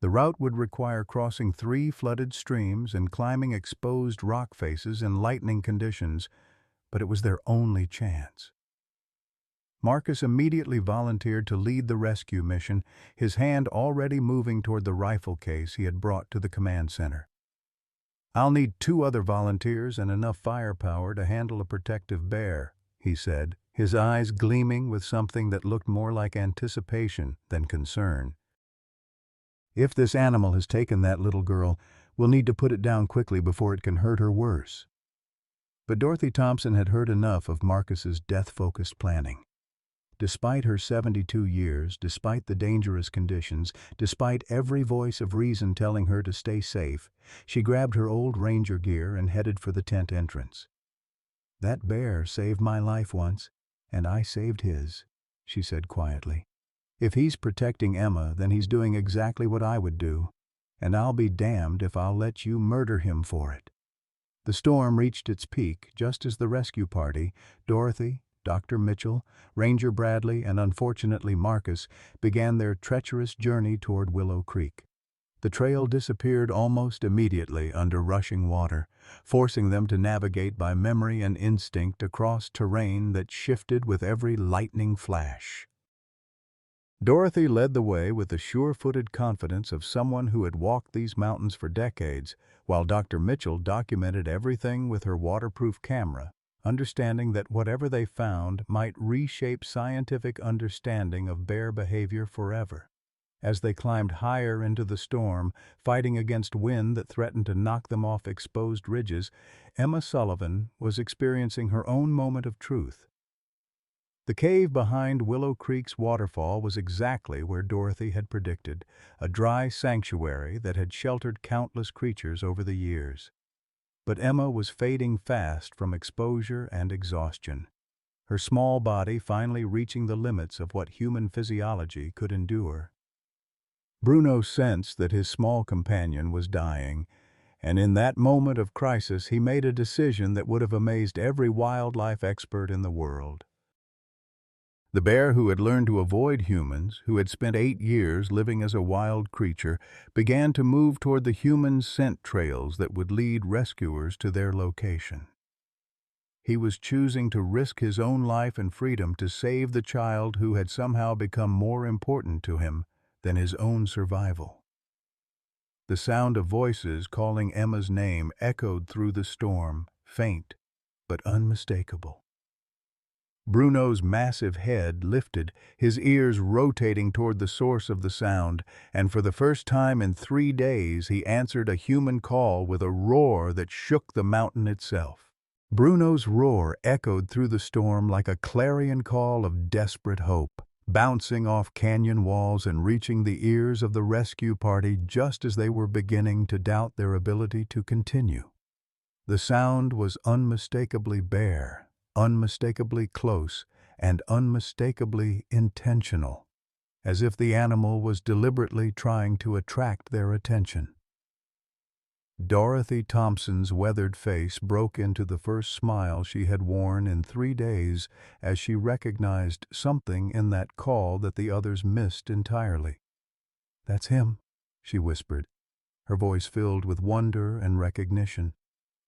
The route would require crossing 3 flooded streams and climbing exposed rock faces in lightning conditions, but it was their only chance. Marcus immediately volunteered to lead the rescue mission, his hand already moving toward the rifle case he had brought to the command center. "I'll need 2 other volunteers and enough firepower to handle a protective bear," he said, his eyes gleaming with something that looked more like anticipation than concern. "If this animal has taken that little girl, we'll need to put it down quickly before it can hurt her worse." But Dorothy Thompson had heard enough of Marcus's death-focused planning. Despite her 72 years, despite the dangerous conditions, despite every voice of reason telling her to stay safe, she grabbed her old ranger gear and headed for the tent entrance. "That bear saved my life once, and I saved his," she said quietly. "If he's protecting Emma, then he's doing exactly what I would do, and I'll be damned if I'll let you murder him for it." The storm reached its peak just as the rescue party, Dorothy, Dr. Mitchell, Ranger Bradley, and unfortunately Marcus, began their treacherous journey toward Willow Creek. The trail disappeared almost immediately under rushing water, forcing them to navigate by memory and instinct across terrain that shifted with every lightning flash. Dorothy led the way with the sure-footed confidence of someone who had walked these mountains for decades, while Dr. Mitchell documented everything with her waterproof camera, understanding that whatever they found might reshape scientific understanding of bear behavior forever. As they climbed higher into the storm, fighting against wind that threatened to knock them off exposed ridges, Emma Sullivan was experiencing her own moment of truth. The cave behind Willow Creek's waterfall was exactly where Dorothy had predicted, a dry sanctuary that had sheltered countless creatures over the years. But Emma was fading fast from exposure and exhaustion, her small body finally reaching the limits of what human physiology could endure. Bruno sensed that his small companion was dying, and in that moment of crisis he made a decision that would have amazed every wildlife expert in the world. The bear, who had learned to avoid humans, who had spent 8 years living as a wild creature, began to move toward the human scent trails that would lead rescuers to their location. He was choosing to risk his own life and freedom to save the child who had somehow become more important to him than his own survival. The sound of voices calling Emma's name echoed through the storm, faint but unmistakable. Bruno's massive head lifted, his ears rotating toward the source of the sound, and for the first time in 3 days he answered a human call with a roar that shook the mountain itself. Bruno's roar echoed through the storm like a clarion call of desperate hope, bouncing off canyon walls and reaching the ears of the rescue party just as they were beginning to doubt their ability to continue. The sound was unmistakably bear, unmistakably close, and unmistakably intentional, as if the animal was deliberately trying to attract their attention. Dorothy Thompson's weathered face broke into the first smile she had worn in 3 days as she recognized something in that call that the others missed entirely. "That's him," she whispered, her voice filled with wonder and recognition.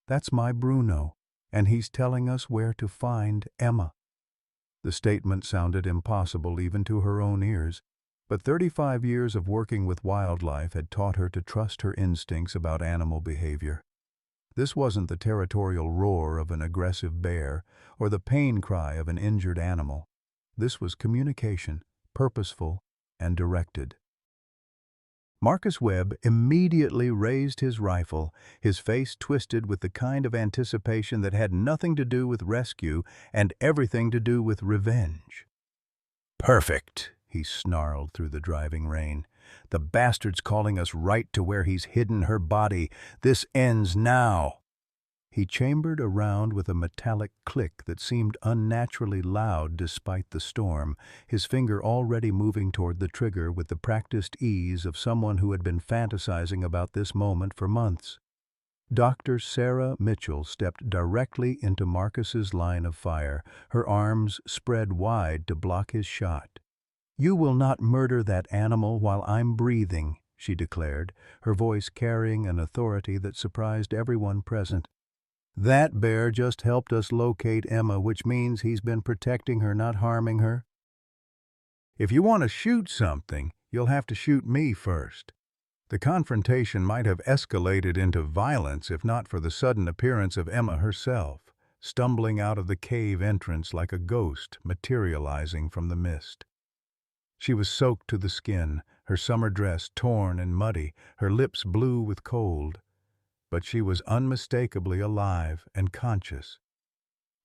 "That's my Bruno, and he's telling us where to find Emma." The statement sounded impossible even to her own ears, but 35 years of working with wildlife had taught her to trust her instincts about animal behavior. This wasn't the territorial roar of an aggressive bear or the pain cry of an injured animal. This was communication, purposeful and directed. Marcus Webb immediately raised his rifle, his face twisted with the kind of anticipation that had nothing to do with rescue and everything to do with revenge. "Perfect," he snarled through the driving rain. "The bastard's calling us right to where he's hidden her body. This ends now." He chambered around with a metallic click that seemed unnaturally loud despite the storm, his finger already moving toward the trigger with the practiced ease of someone who had been fantasizing about this moment for months. Dr. Sarah Mitchell stepped directly into Marcus's line of fire, her arms spread wide to block his shot. "You will not murder that animal while I'm breathing," she declared, her voice carrying an authority that surprised everyone present. "That bear just helped us locate Emma, which means he's been protecting her, not harming her. If you want to shoot something, you'll have to shoot me first." The confrontation might have escalated into violence if not for the sudden appearance of Emma herself, stumbling out of the cave entrance like a ghost materializing from the mist. She was soaked to the skin, her summer dress torn and muddy, her lips blue with cold. But she was unmistakably alive and conscious.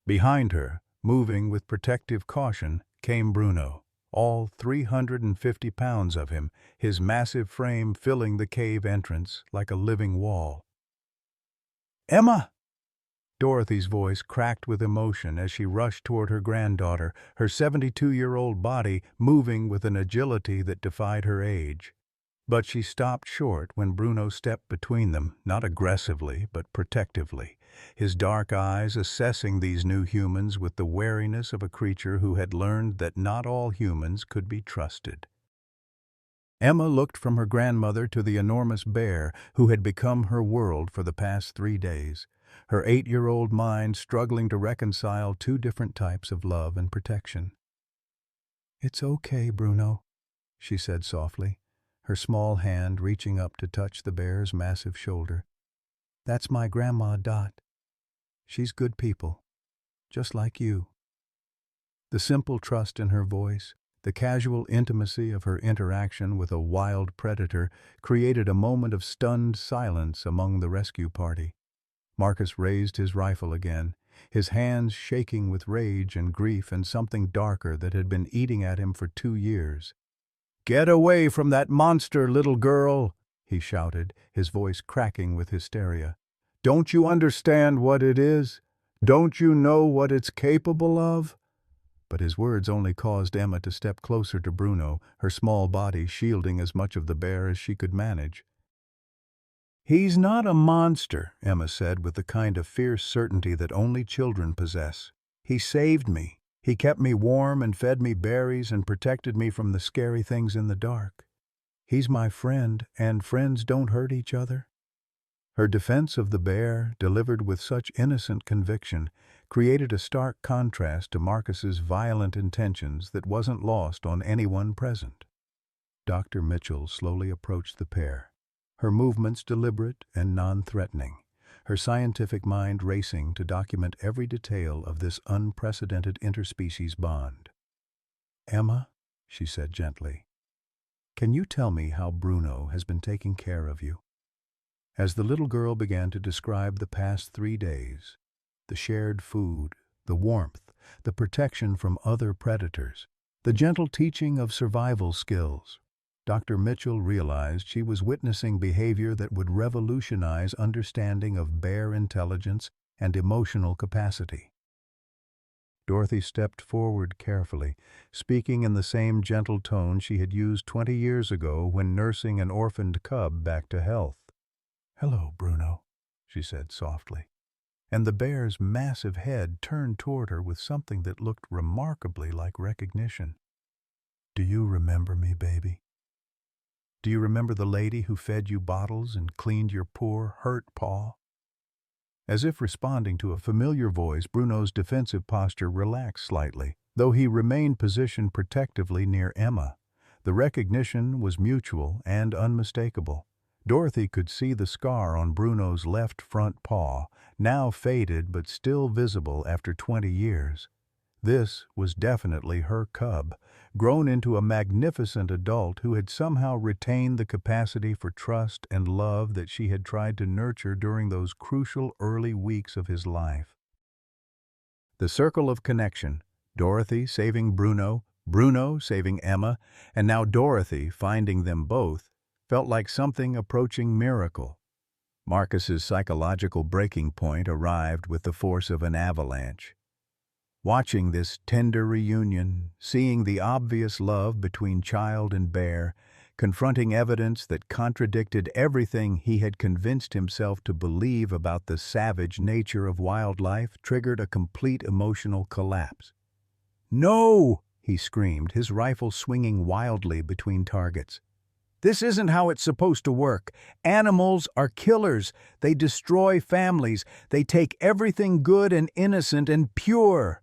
Behind her, moving with protective caution, came Bruno, all 350 pounds of him, his massive frame filling the cave entrance like a living wall. "Emma!" Dorothy's voice cracked with emotion as she rushed toward her granddaughter, her 72-year-old body moving with an agility that defied her age. But she stopped short when Bruno stepped between them, not aggressively, but protectively, his dark eyes assessing these new humans with the wariness of a creature who had learned that not all humans could be trusted. Emma looked from her grandmother to the enormous bear who had become her world for the past 3 days, her 8-year-old mind struggling to reconcile two different types of love and protection. "It's okay, Bruno," she said softly, her small hand reaching up to touch the bear's massive shoulder. "That's my Grandma Dot. She's good people, just like you." The simple trust in her voice, the casual intimacy of her interaction with a wild predator created a moment of stunned silence among the rescue party. Marcus raised his rifle again, his hands shaking with rage and grief and something darker that had been eating at him for 2 years. "Get away from that monster, little girl!" he shouted, his voice cracking with hysteria. "Don't you understand what it is? Don't you know what it's capable of?" But his words only caused Emma to step closer to Bruno, her small body shielding as much of the bear as she could manage. "He's not a monster," Emma said with the kind of fierce certainty that only children possess. "He saved me. He kept me warm and fed me berries and protected me from the scary things in the dark. He's my friend, and friends don't hurt each other." Her defense of the bear, delivered with such innocent conviction, created a stark contrast to Marcus's violent intentions that wasn't lost on anyone present. Dr. Mitchell slowly approached the pair, her movements deliberate and non-threatening, her scientific mind racing to document every detail of this unprecedented interspecies bond. "Emma," she said gently, "can you tell me how Bruno has been taking care of you?" As the little girl began to describe the past 3 days, the shared food, the warmth, the protection from other predators, the gentle teaching of survival skills, Dr. Mitchell realized she was witnessing behavior that would revolutionize understanding of bear intelligence and emotional capacity. Dorothy stepped forward carefully, speaking in the same gentle tone she had used 20 years ago when nursing an orphaned cub back to health. "Hello, Bruno," she said softly, and the bear's massive head turned toward her with something that looked remarkably like recognition. "Do you remember me, baby? Do you remember the lady who fed you bottles and cleaned your poor, hurt paw?" As if responding to a familiar voice, Bruno's defensive posture relaxed slightly, though he remained positioned protectively near Emma. The recognition was mutual and unmistakable. Dorothy could see the scar on Bruno's left front paw, now faded but still visible after 20 years. This was definitely her cub, grown into a magnificent adult who had somehow retained the capacity for trust and love that she had tried to nurture during those crucial early weeks of his life. The circle of connection, Dorothy saving Bruno, Bruno saving Emma, and now Dorothy finding them both, felt like something approaching miracle. Marcus's psychological breaking point arrived with the force of an avalanche. Watching this tender reunion, seeing the obvious love between child and bear, confronting evidence that contradicted everything he had convinced himself to believe about the savage nature of wildlife, triggered a complete emotional collapse. "No!" he screamed, his rifle swinging wildly between targets. "This isn't how it's supposed to work. Animals are killers. They destroy families. They take everything good and innocent and pure."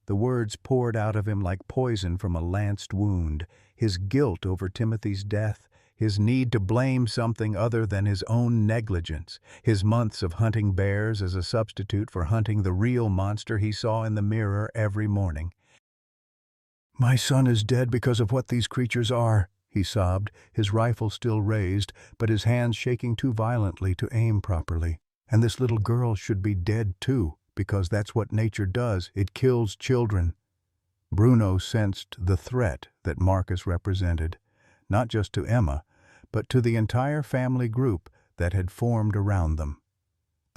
The words poured out of him like poison from a lanced wound, his guilt over Timothy's death, his need to blame something other than his own negligence, his months of hunting bears as a substitute for hunting the real monster he saw in the mirror every morning. "My son is dead because of what these creatures are," he sobbed, his rifle still raised, but his hands shaking too violently to aim properly. "And this little girl should be dead too, because that's what nature does. It kills children." Bruno sensed the threat that Marcus represented, not just to Emma, but to the entire family group that had formed around them.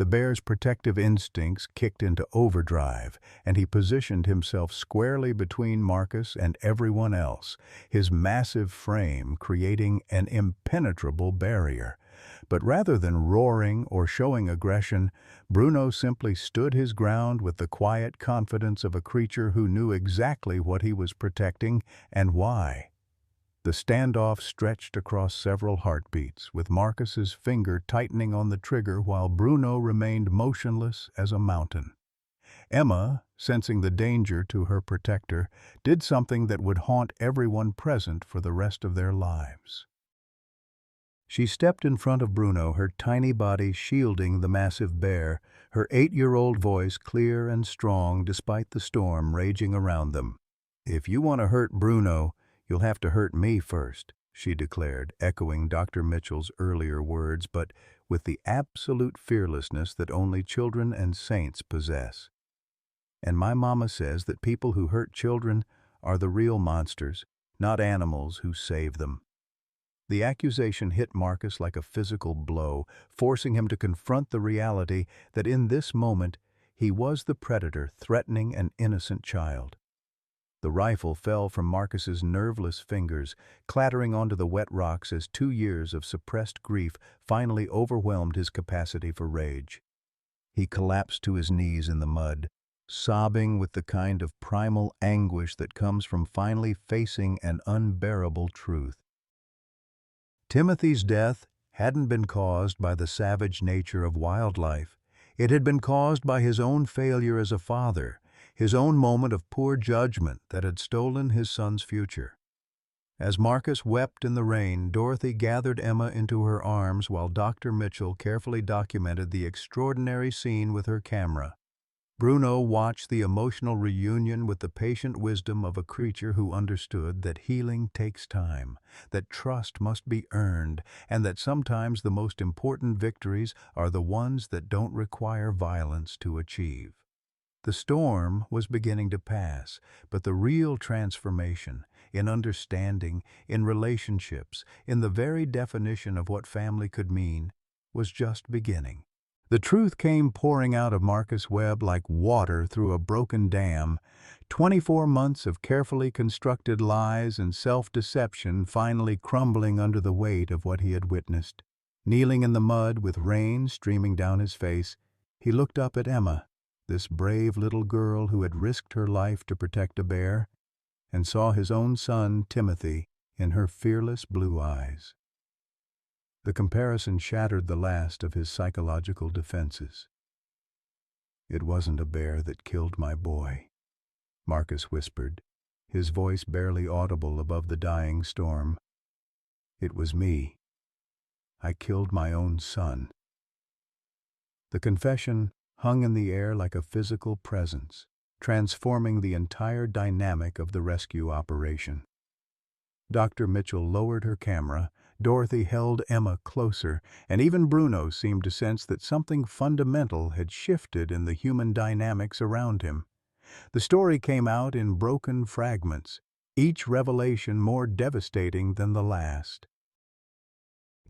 The bear's protective instincts kicked into overdrive, and he positioned himself squarely between Marcus and everyone else, his massive frame creating an impenetrable barrier. But rather than roaring or showing aggression, Bruno simply stood his ground with the quiet confidence of a creature who knew exactly what he was protecting and why. The standoff stretched across several heartbeats, with Marcus's finger tightening on the trigger while Bruno remained motionless as a mountain. Emma, sensing the danger to her protector, did something that would haunt everyone present for the rest of their lives. She stepped in front of Bruno, her tiny body shielding the massive bear, her 8-year-old voice clear and strong despite the storm raging around them. "If you want to hurt Bruno, you'll have to hurt me first," she declared, echoing Dr. Mitchell's earlier words, but with the absolute fearlessness that only children and saints possess. "And my mama says that people who hurt children are the real monsters, not animals who save them." The accusation hit Marcus like a physical blow, forcing him to confront the reality that in this moment he was the predator threatening an innocent child. The rifle fell from Marcus's nerveless fingers, clattering onto the wet rocks as 2 years of suppressed grief finally overwhelmed his capacity for rage. He collapsed to his knees in the mud, sobbing with the kind of primal anguish that comes from finally facing an unbearable truth. Timothy's death hadn't been caused by the savage nature of wildlife. It had been caused by his own failure as a father, his own moment of poor judgment that had stolen his son's future. As Marcus wept in the rain, Dorothy gathered Emma into her arms while Dr. Mitchell carefully documented the extraordinary scene with her camera. Bruno watched the emotional reunion with the patient wisdom of a creature who understood that healing takes time, that trust must be earned, and that sometimes the most important victories are the ones that don't require violence to achieve. The storm was beginning to pass, but the real transformation, in understanding, in relationships, in the very definition of what family could mean, was just beginning. The truth came pouring out of Marcus Webb like water through a broken dam. 24 months of carefully constructed lies and self-deception finally crumbling under the weight of what he had witnessed. Kneeling in the mud with rain streaming down his face, he looked up at Emma, this brave little girl who had risked her life to protect a bear, and saw his own son, Timothy, in her fearless blue eyes. The comparison shattered the last of his psychological defenses. "It wasn't a bear that killed my boy," Marcus whispered, his voice barely audible above the dying storm. "It was me. I killed my own son." The confession hung in the air like a physical presence, transforming the entire dynamic of the rescue operation. Dr. Mitchell lowered her camera, Dorothy held Emma closer, and even Bruno seemed to sense that something fundamental had shifted in the human dynamics around him. The story came out in broken fragments, each revelation more devastating than the last.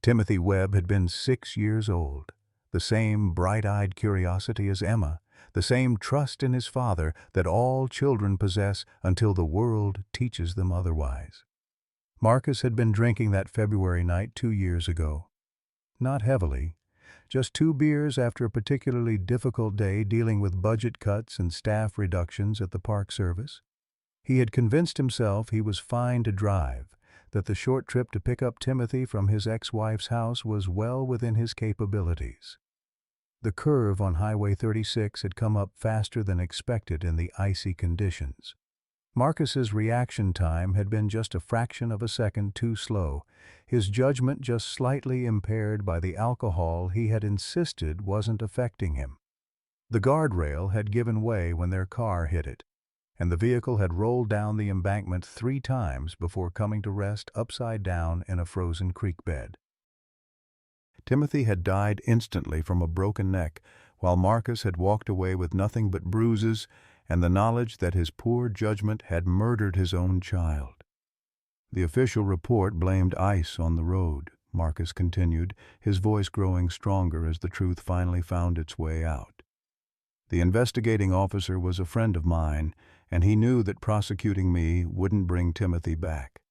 Timothy Webb had been 6 years old, the same bright-eyed curiosity as Emma, the same trust in his father that all children possess until the world teaches them otherwise. Marcus had been drinking that February night 2 years ago. Not heavily, just 2 beers after a particularly difficult day dealing with budget cuts and staff reductions at the Park Service. He had convinced himself he was fine to drive, that the short trip to pick up Timothy from his ex-wife's house was well within his capabilities. The curve on Highway 36 had come up faster than expected in the icy conditions. Marcus's reaction time had been just a fraction of a second too slow, his judgment just slightly impaired by the alcohol he had insisted wasn't affecting him. The guardrail had given way when their car hit it, and the vehicle had rolled down the embankment 3 times before coming to rest upside down in a frozen creek bed. Timothy had died instantly from a broken neck, while Marcus had walked away with nothing but bruises and the knowledge that his poor judgment had murdered his own child. The official report blamed ice on the road, Marcus continued, his voice growing stronger as the truth finally found its way out. The investigating officer was a friend of mine, and he knew that prosecuting me wouldn't bring Timothy back.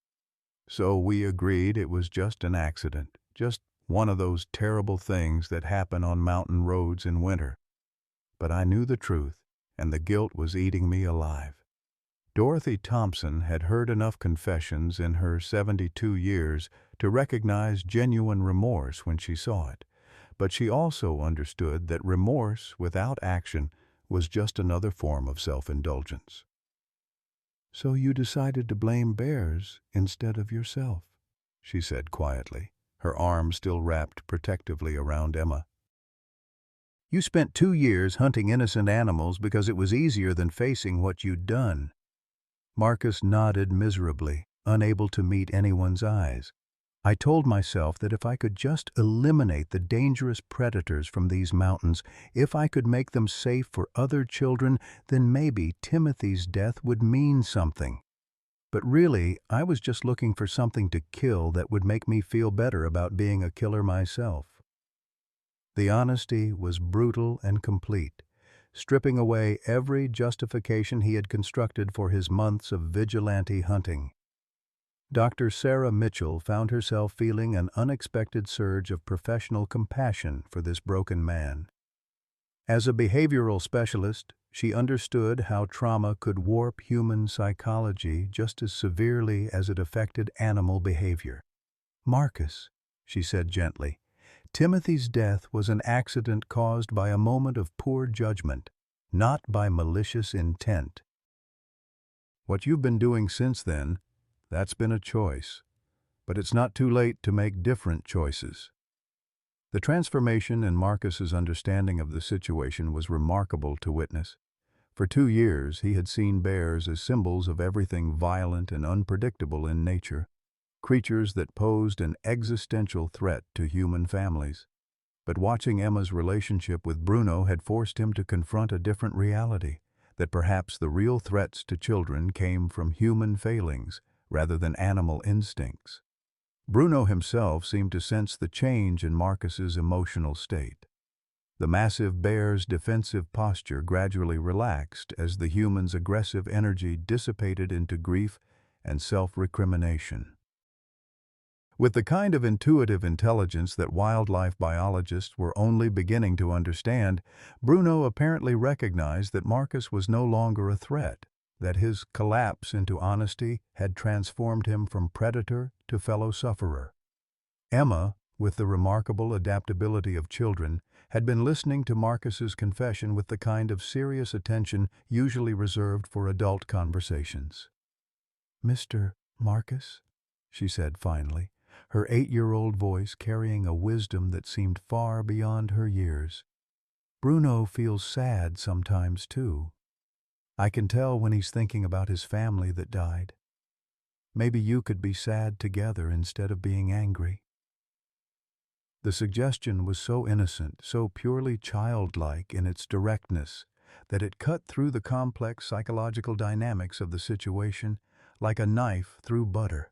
So we agreed it was just an accident, just one of those terrible things that happen on mountain roads in winter. But I knew the truth, and the guilt was eating me alive. Dorothy Thompson had heard enough confessions in her 72 years to recognize genuine remorse when she saw it, but she also understood that remorse without action was just another form of self-indulgence. "So you decided to blame bears instead of yourself," she said quietly, her arm still wrapped protectively around Emma. "You spent 2 years hunting innocent animals because it was easier than facing what you'd done." Marcus nodded miserably, unable to meet anyone's eyes. "I told myself that if I could just eliminate the dangerous predators from these mountains, if I could make them safe for other children, then maybe Timothy's death would mean something. But really, I was just looking for something to kill that would make me feel better about being a killer myself." The honesty was brutal and complete, stripping away every justification he had constructed for his months of vigilante hunting. Dr. Sarah Mitchell found herself feeling an unexpected surge of professional compassion for this broken man. As a behavioral specialist, she understood how trauma could warp human psychology just as severely as it affected animal behavior. "Marcus," she said gently, "Timothy's death was an accident caused by a moment of poor judgment, not by malicious intent. What you've been doing since then, that's been a choice. But it's not too late to make different choices." The transformation in Marcus's understanding of the situation was remarkable to witness. For 2 years, he had seen bears as symbols of everything violent and unpredictable in nature, creatures that posed an existential threat to human families. But watching Emma's relationship with Bruno had forced him to confront a different reality, that perhaps the real threats to children came from human failings rather than animal instincts. Bruno himself seemed to sense the change in Marcus's emotional state. The massive bear's defensive posture gradually relaxed as the human's aggressive energy dissipated into grief and self-recrimination. With the kind of intuitive intelligence that wildlife biologists were only beginning to understand, Bruno apparently recognized that Marcus was no longer a threat, that his collapse into honesty had transformed him from predator to fellow sufferer. Emma, with the remarkable adaptability of children, had been listening to Marcus's confession with the kind of serious attention usually reserved for adult conversations. "Mr. Marcus," she said finally, her 8-year-old voice carrying a wisdom that seemed far beyond her years. "Bruno feels sad sometimes too. I can tell when he's thinking about his family that died. Maybe you could be sad together instead of being angry." The suggestion was so innocent, so purely childlike in its directness, that it cut through the complex psychological dynamics of the situation like a knife through butter.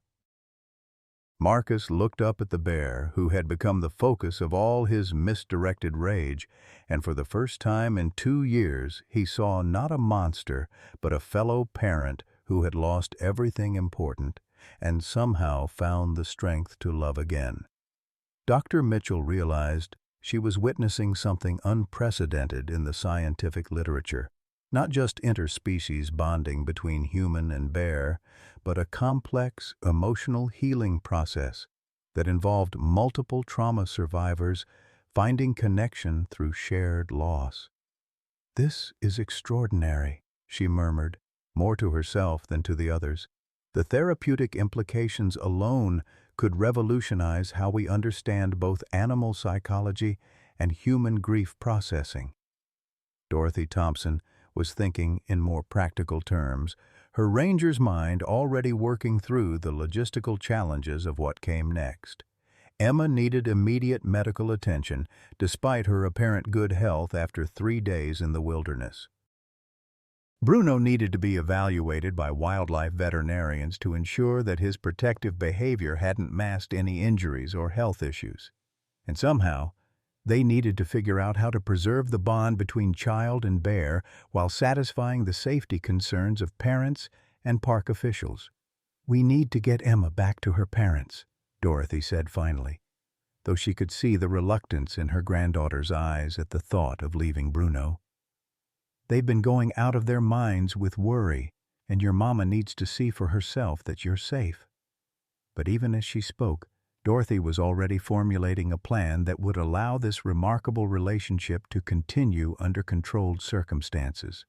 Marcus looked up at the bear, who had become the focus of all his misdirected rage, and for the first time in 2 years he saw not a monster, but a fellow parent who had lost everything important and somehow found the strength to love again. Dr. Mitchell realized she was witnessing something unprecedented in the scientific literature. Not just interspecies bonding between human and bear, but a complex emotional healing process that involved multiple trauma survivors finding connection through shared loss. "This is extraordinary," she murmured, more to herself than to the others. "The therapeutic implications alone could revolutionize how we understand both animal psychology and human grief processing." Dorothy Thompson was thinking in more practical terms, her ranger's mind already working through the logistical challenges of what came next. Emma needed immediate medical attention, despite her apparent good health after 3 days in the wilderness. Bruno needed to be evaluated by wildlife veterinarians to ensure that his protective behavior hadn't masked any injuries or health issues. And somehow, they needed to figure out how to preserve the bond between child and bear while satisfying the safety concerns of parents and park officials. "We need to get Emma back to her parents," Dorothy said finally, though she could see the reluctance in her granddaughter's eyes at the thought of leaving Bruno. "They've been going out of their minds with worry, and your mama needs to see for herself that you're safe." But even as she spoke, Dorothy was already formulating a plan that would allow this remarkable relationship to continue under controlled circumstances.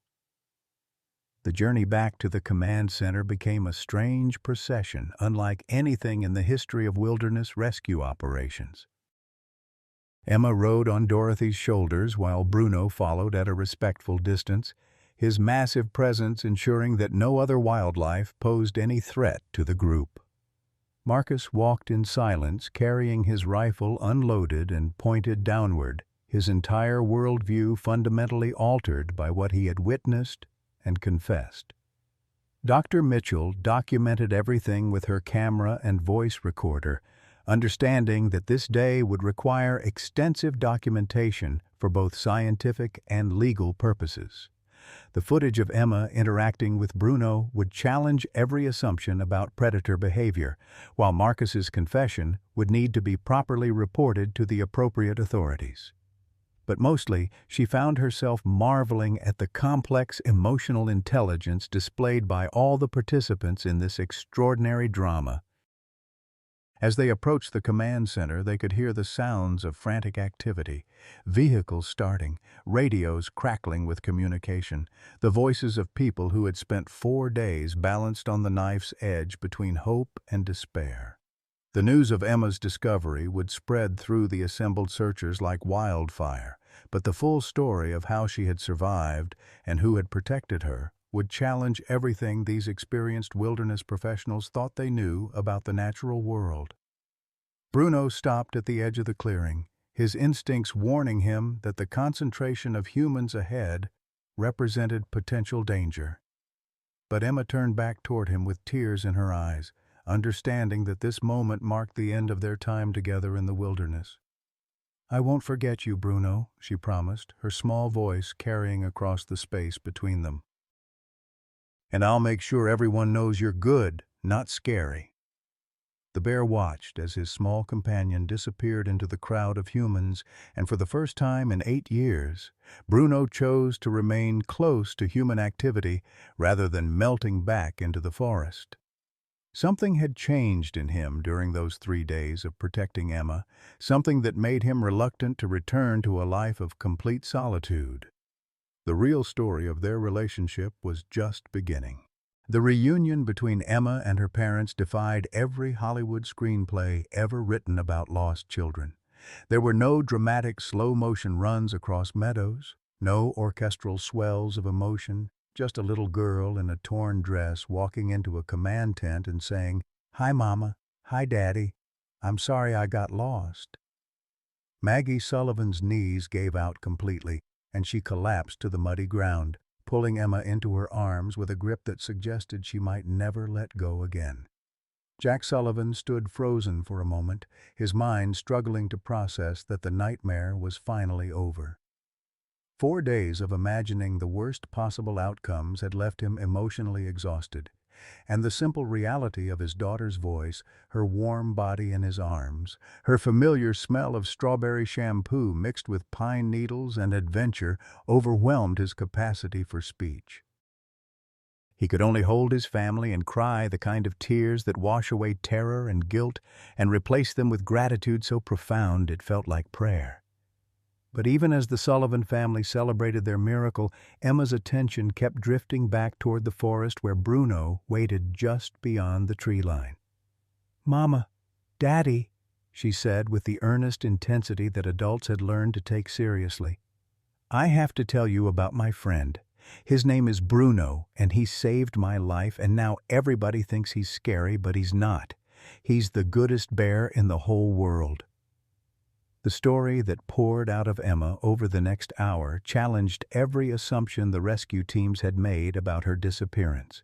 The journey back to the command center became a strange procession, unlike anything in the history of wilderness rescue operations. Emma rode on Dorothy's shoulders while Bruno followed at a respectful distance, his massive presence ensuring that no other wildlife posed any threat to the group. Marcus walked in silence, carrying his rifle unloaded and pointed downward, his entire worldview fundamentally altered by what he had witnessed and confessed. Dr. Mitchell documented everything with her camera and voice recorder, understanding that this day would require extensive documentation for both scientific and legal purposes. The footage of Emma interacting with Bruno would challenge every assumption about predator behavior, while Marcus's confession would need to be properly reported to the appropriate authorities. But mostly, she found herself marveling at the complex emotional intelligence displayed by all the participants in this extraordinary drama. As they approached the command center, they could hear the sounds of frantic activity, vehicles starting, radios crackling with communication, the voices of people who had spent 4 days balanced on the knife's edge between hope and despair. The news of Emma's discovery would spread through the assembled searchers like wildfire, but the full story of how she had survived and who had protected her would challenge everything these experienced wilderness professionals thought they knew about the natural world. Bruno stopped at the edge of the clearing, his instincts warning him that the concentration of humans ahead represented potential danger. But Emma turned back toward him with tears in her eyes, understanding that this moment marked the end of their time together in the wilderness. "I won't forget you, Bruno," she promised, her small voice carrying across the space between them. "And I'll make sure everyone knows you're good, not scary." The bear watched as his small companion disappeared into the crowd of humans, and for the first time in 8 years, Bruno chose to remain close to human activity rather than melting back into the forest. Something had changed in him during those 3 days of protecting Emma, something that made him reluctant to return to a life of complete solitude. The real story of their relationship was just beginning. The reunion between Emma and her parents defied every Hollywood screenplay ever written about lost children. There were no dramatic slow-motion runs across meadows, no orchestral swells of emotion, just a little girl in a torn dress walking into a command tent and saying, "Hi, Mama. Hi, Daddy. I'm sorry I got lost." Maggie Sullivan's knees gave out completely, and she collapsed to the muddy ground, pulling Emma into her arms with a grip that suggested she might never let go again. Jack Sullivan stood frozen for a moment, his mind struggling to process that the nightmare was finally over. 4 days of imagining the worst possible outcomes had left him emotionally exhausted, and the simple reality of his daughter's voice, her warm body in his arms, her familiar smell of strawberry shampoo mixed with pine needles and adventure overwhelmed his capacity for speech. He could only hold his family and cry the kind of tears that wash away terror and guilt and replace them with gratitude so profound it felt like prayer. But even as the Sullivan family celebrated their miracle, Emma's attention kept drifting back toward the forest where Bruno waited just beyond the tree line. "Mama, Daddy," she said with the earnest intensity that adults had learned to take seriously, "I have to tell you about my friend. His name is Bruno, and he saved my life, and now everybody thinks he's scary, but he's not. He's the goodest bear in the whole world." The story that poured out of Emma over the next hour challenged every assumption the rescue teams had made about her disappearance.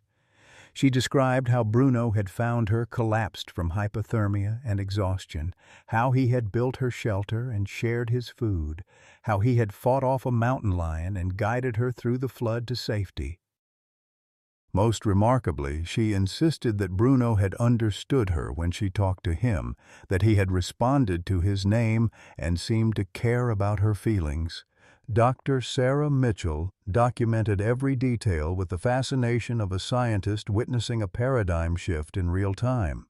She described how Bruno had found her collapsed from hypothermia and exhaustion, how he had built her shelter and shared his food, how he had fought off a mountain lion and guided her through the flood to safety. Most remarkably, she insisted that Bruno had understood her when she talked to him, that he had responded to his name and seemed to care about her feelings. Dr. Sarah Mitchell documented every detail with the fascination of a scientist witnessing a paradigm shift in real time.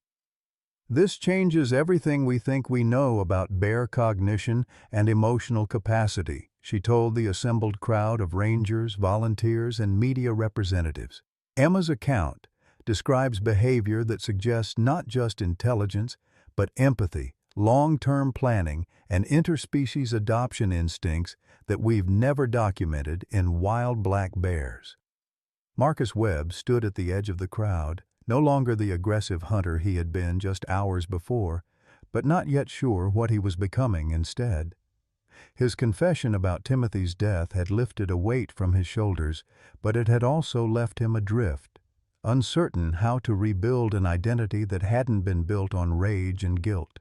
This changes everything we think we know about bear cognition and emotional capacity, she told the assembled crowd of rangers, volunteers, and media representatives. Emma's account describes behavior that suggests not just intelligence, but empathy, long-term planning, and interspecies adoption instincts that we've never documented in wild black bears. Marcus Webb stood at the edge of the crowd, no longer the aggressive hunter he had been just hours before, but not yet sure what he was becoming instead. His confession about Timothy's death had lifted a weight from his shoulders, but it had also left him adrift, uncertain how to rebuild an identity that hadn't been built on rage and guilt.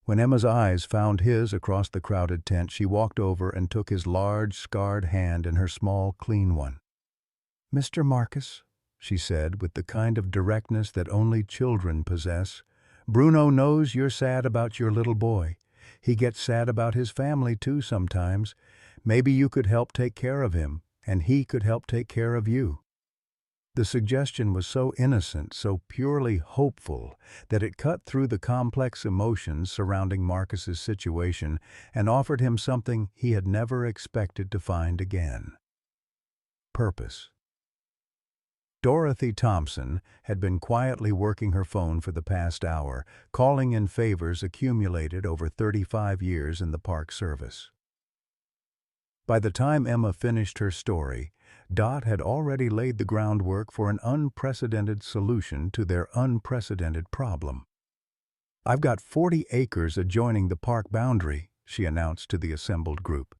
When Emma's eyes found his across the crowded tent, she walked over and took his large, scarred hand in her small, clean one. "Mr. Marcus," she said with the kind of directness that only children possess, "Bruno knows you're sad about your little boy. He gets sad about his family too sometimes. Maybe you could help take care of him, and he could help take care of you." The suggestion was so innocent, so purely hopeful, that it cut through the complex emotions surrounding Marcus's situation and offered him something he had never expected to find again: purpose. Dorothy Thompson had been quietly working her phone for the past hour, calling in favors accumulated over 35 years in the Park Service. By the time Emma finished her story, Dot had already laid the groundwork for an unprecedented solution to their unprecedented problem. "I've got 40 acres adjoining the park boundary," she announced to the assembled group.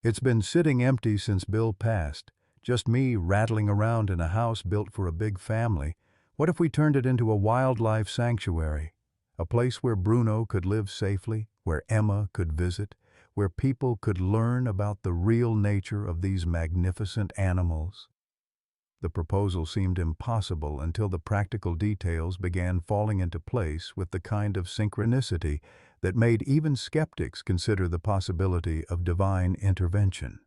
"It's been sitting empty since Bill passed. Just me rattling around in a house built for a big family. What if we turned it into a wildlife sanctuary? A place where Bruno could live safely, where Emma could visit, where people could learn about the real nature of these magnificent animals?" The proposal seemed impossible until the practical details began falling into place with the kind of synchronicity that made even skeptics consider the possibility of divine intervention.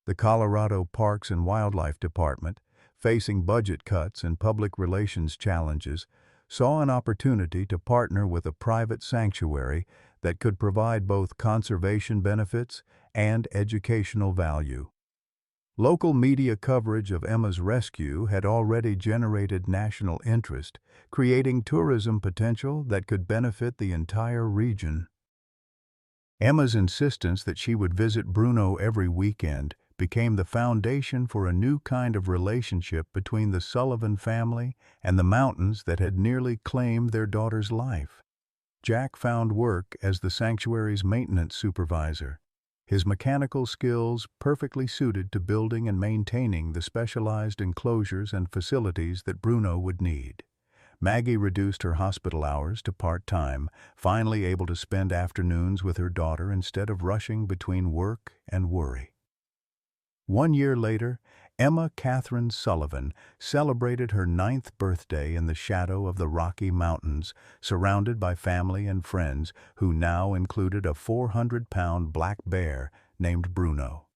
The Colorado Parks and Wildlife Department, facing budget cuts and public relations challenges, saw an opportunity to partner with a private sanctuary that could provide both conservation benefits and educational value. Local media coverage of Emma's rescue had already generated national interest, creating tourism potential that could benefit the entire region. Emma's insistence that she would visit Bruno every weekend became the foundation for a new kind of relationship between the Sullivan family and the mountains that had nearly claimed their daughter's life. Jack found work as the sanctuary's maintenance supervisor, his mechanical skills perfectly suited to building and maintaining the specialized enclosures and facilities that Bruno would need. Maggie reduced her hospital hours to part-time, finally able to spend afternoons with her daughter instead of rushing between work and worry. 1 year later, Emma Catherine Sullivan celebrated her 9th birthday in the shadow of the Rocky Mountains, surrounded by family and friends who now included a 400-pound black bear named Bruno.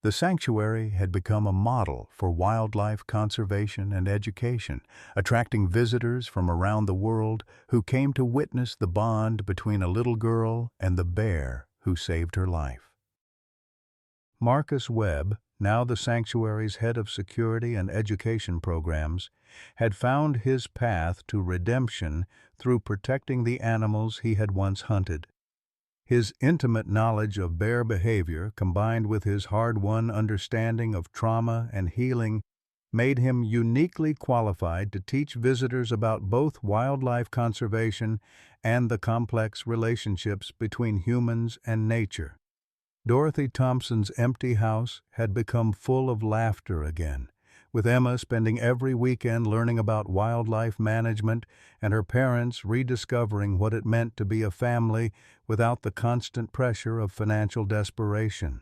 The sanctuary had become a model for wildlife conservation and education, attracting visitors from around the world who came to witness the bond between a little girl and the bear who saved her life. Marcus Webb, now the sanctuary's head of security and education programs, had found his path to redemption through protecting the animals he had once hunted. His intimate knowledge of bear behavior, combined with his hard-won understanding of trauma and healing, made him uniquely qualified to teach visitors about both wildlife conservation and the complex relationships between humans and nature. Dorothy Thompson's empty house had become full of laughter again, with Emma spending every weekend learning about wildlife management and her parents rediscovering what it meant to be a family without the constant pressure of financial desperation.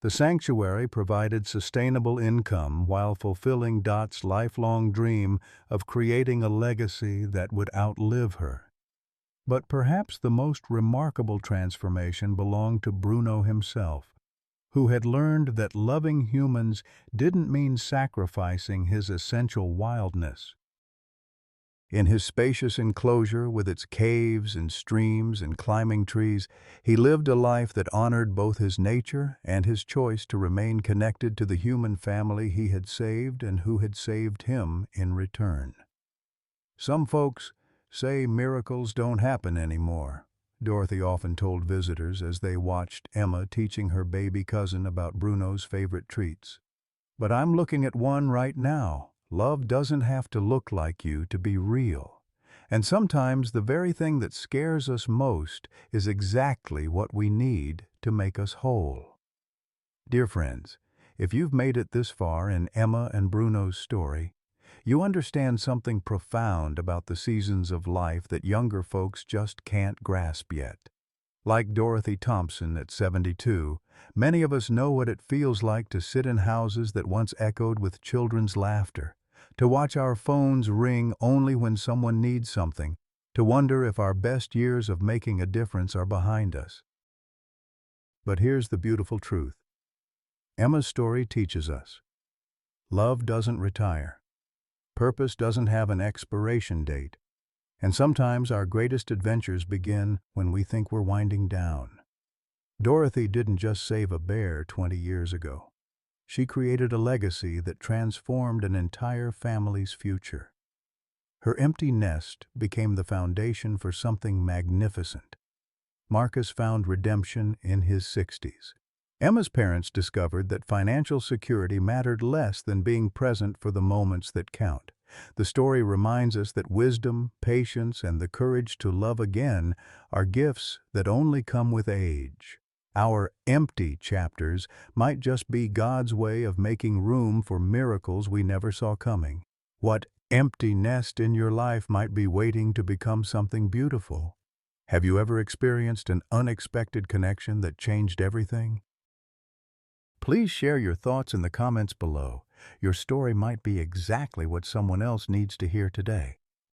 The sanctuary provided sustainable income while fulfilling Dot's lifelong dream of creating a legacy that would outlive her. But perhaps the most remarkable transformation belonged to Bruno himself, who had learned that loving humans didn't mean sacrificing his essential wildness. In his spacious enclosure with its caves and streams and climbing trees, he lived a life that honored both his nature and his choice to remain connected to the human family he had saved and who had saved him in return. Some folks say miracles don't happen anymore, Dorothy often told visitors as they watched Emma teaching her baby cousin about Bruno's favorite treats. But I'm looking at one right now. Love doesn't have to look like you to be real. And sometimes the very thing that scares us most is exactly what we need to make us whole. Dear friends, if you've made it this far in Emma and Bruno's story, you understand something profound about the seasons of life that younger folks just can't grasp yet. Like Dorothy Thompson at 72, many of us know what it feels like to sit in houses that once echoed with children's laughter, to watch our phones ring only when someone needs something, to wonder if our best years of making a difference are behind us. But here's the beautiful truth. Emma's story teaches us. Love doesn't retire. Purpose doesn't have an expiration date. And sometimes our greatest adventures begin when we think we're winding down. Dorothy didn't just save a bear 20 years ago. She created a legacy that transformed an entire family's future. Her empty nest became the foundation for something magnificent. Marcus found redemption in his 60s. Emma's parents discovered that financial security mattered less than being present for the moments that count. The story reminds us that wisdom, patience, and the courage to love again are gifts that only come with age. Our empty chapters might just be God's way of making room for miracles we never saw coming. What empty nest in your life might be waiting to become something beautiful? Have you ever experienced an unexpected connection that changed everything? Please share your thoughts in the comments below. Your story might be exactly what someone else needs to hear today.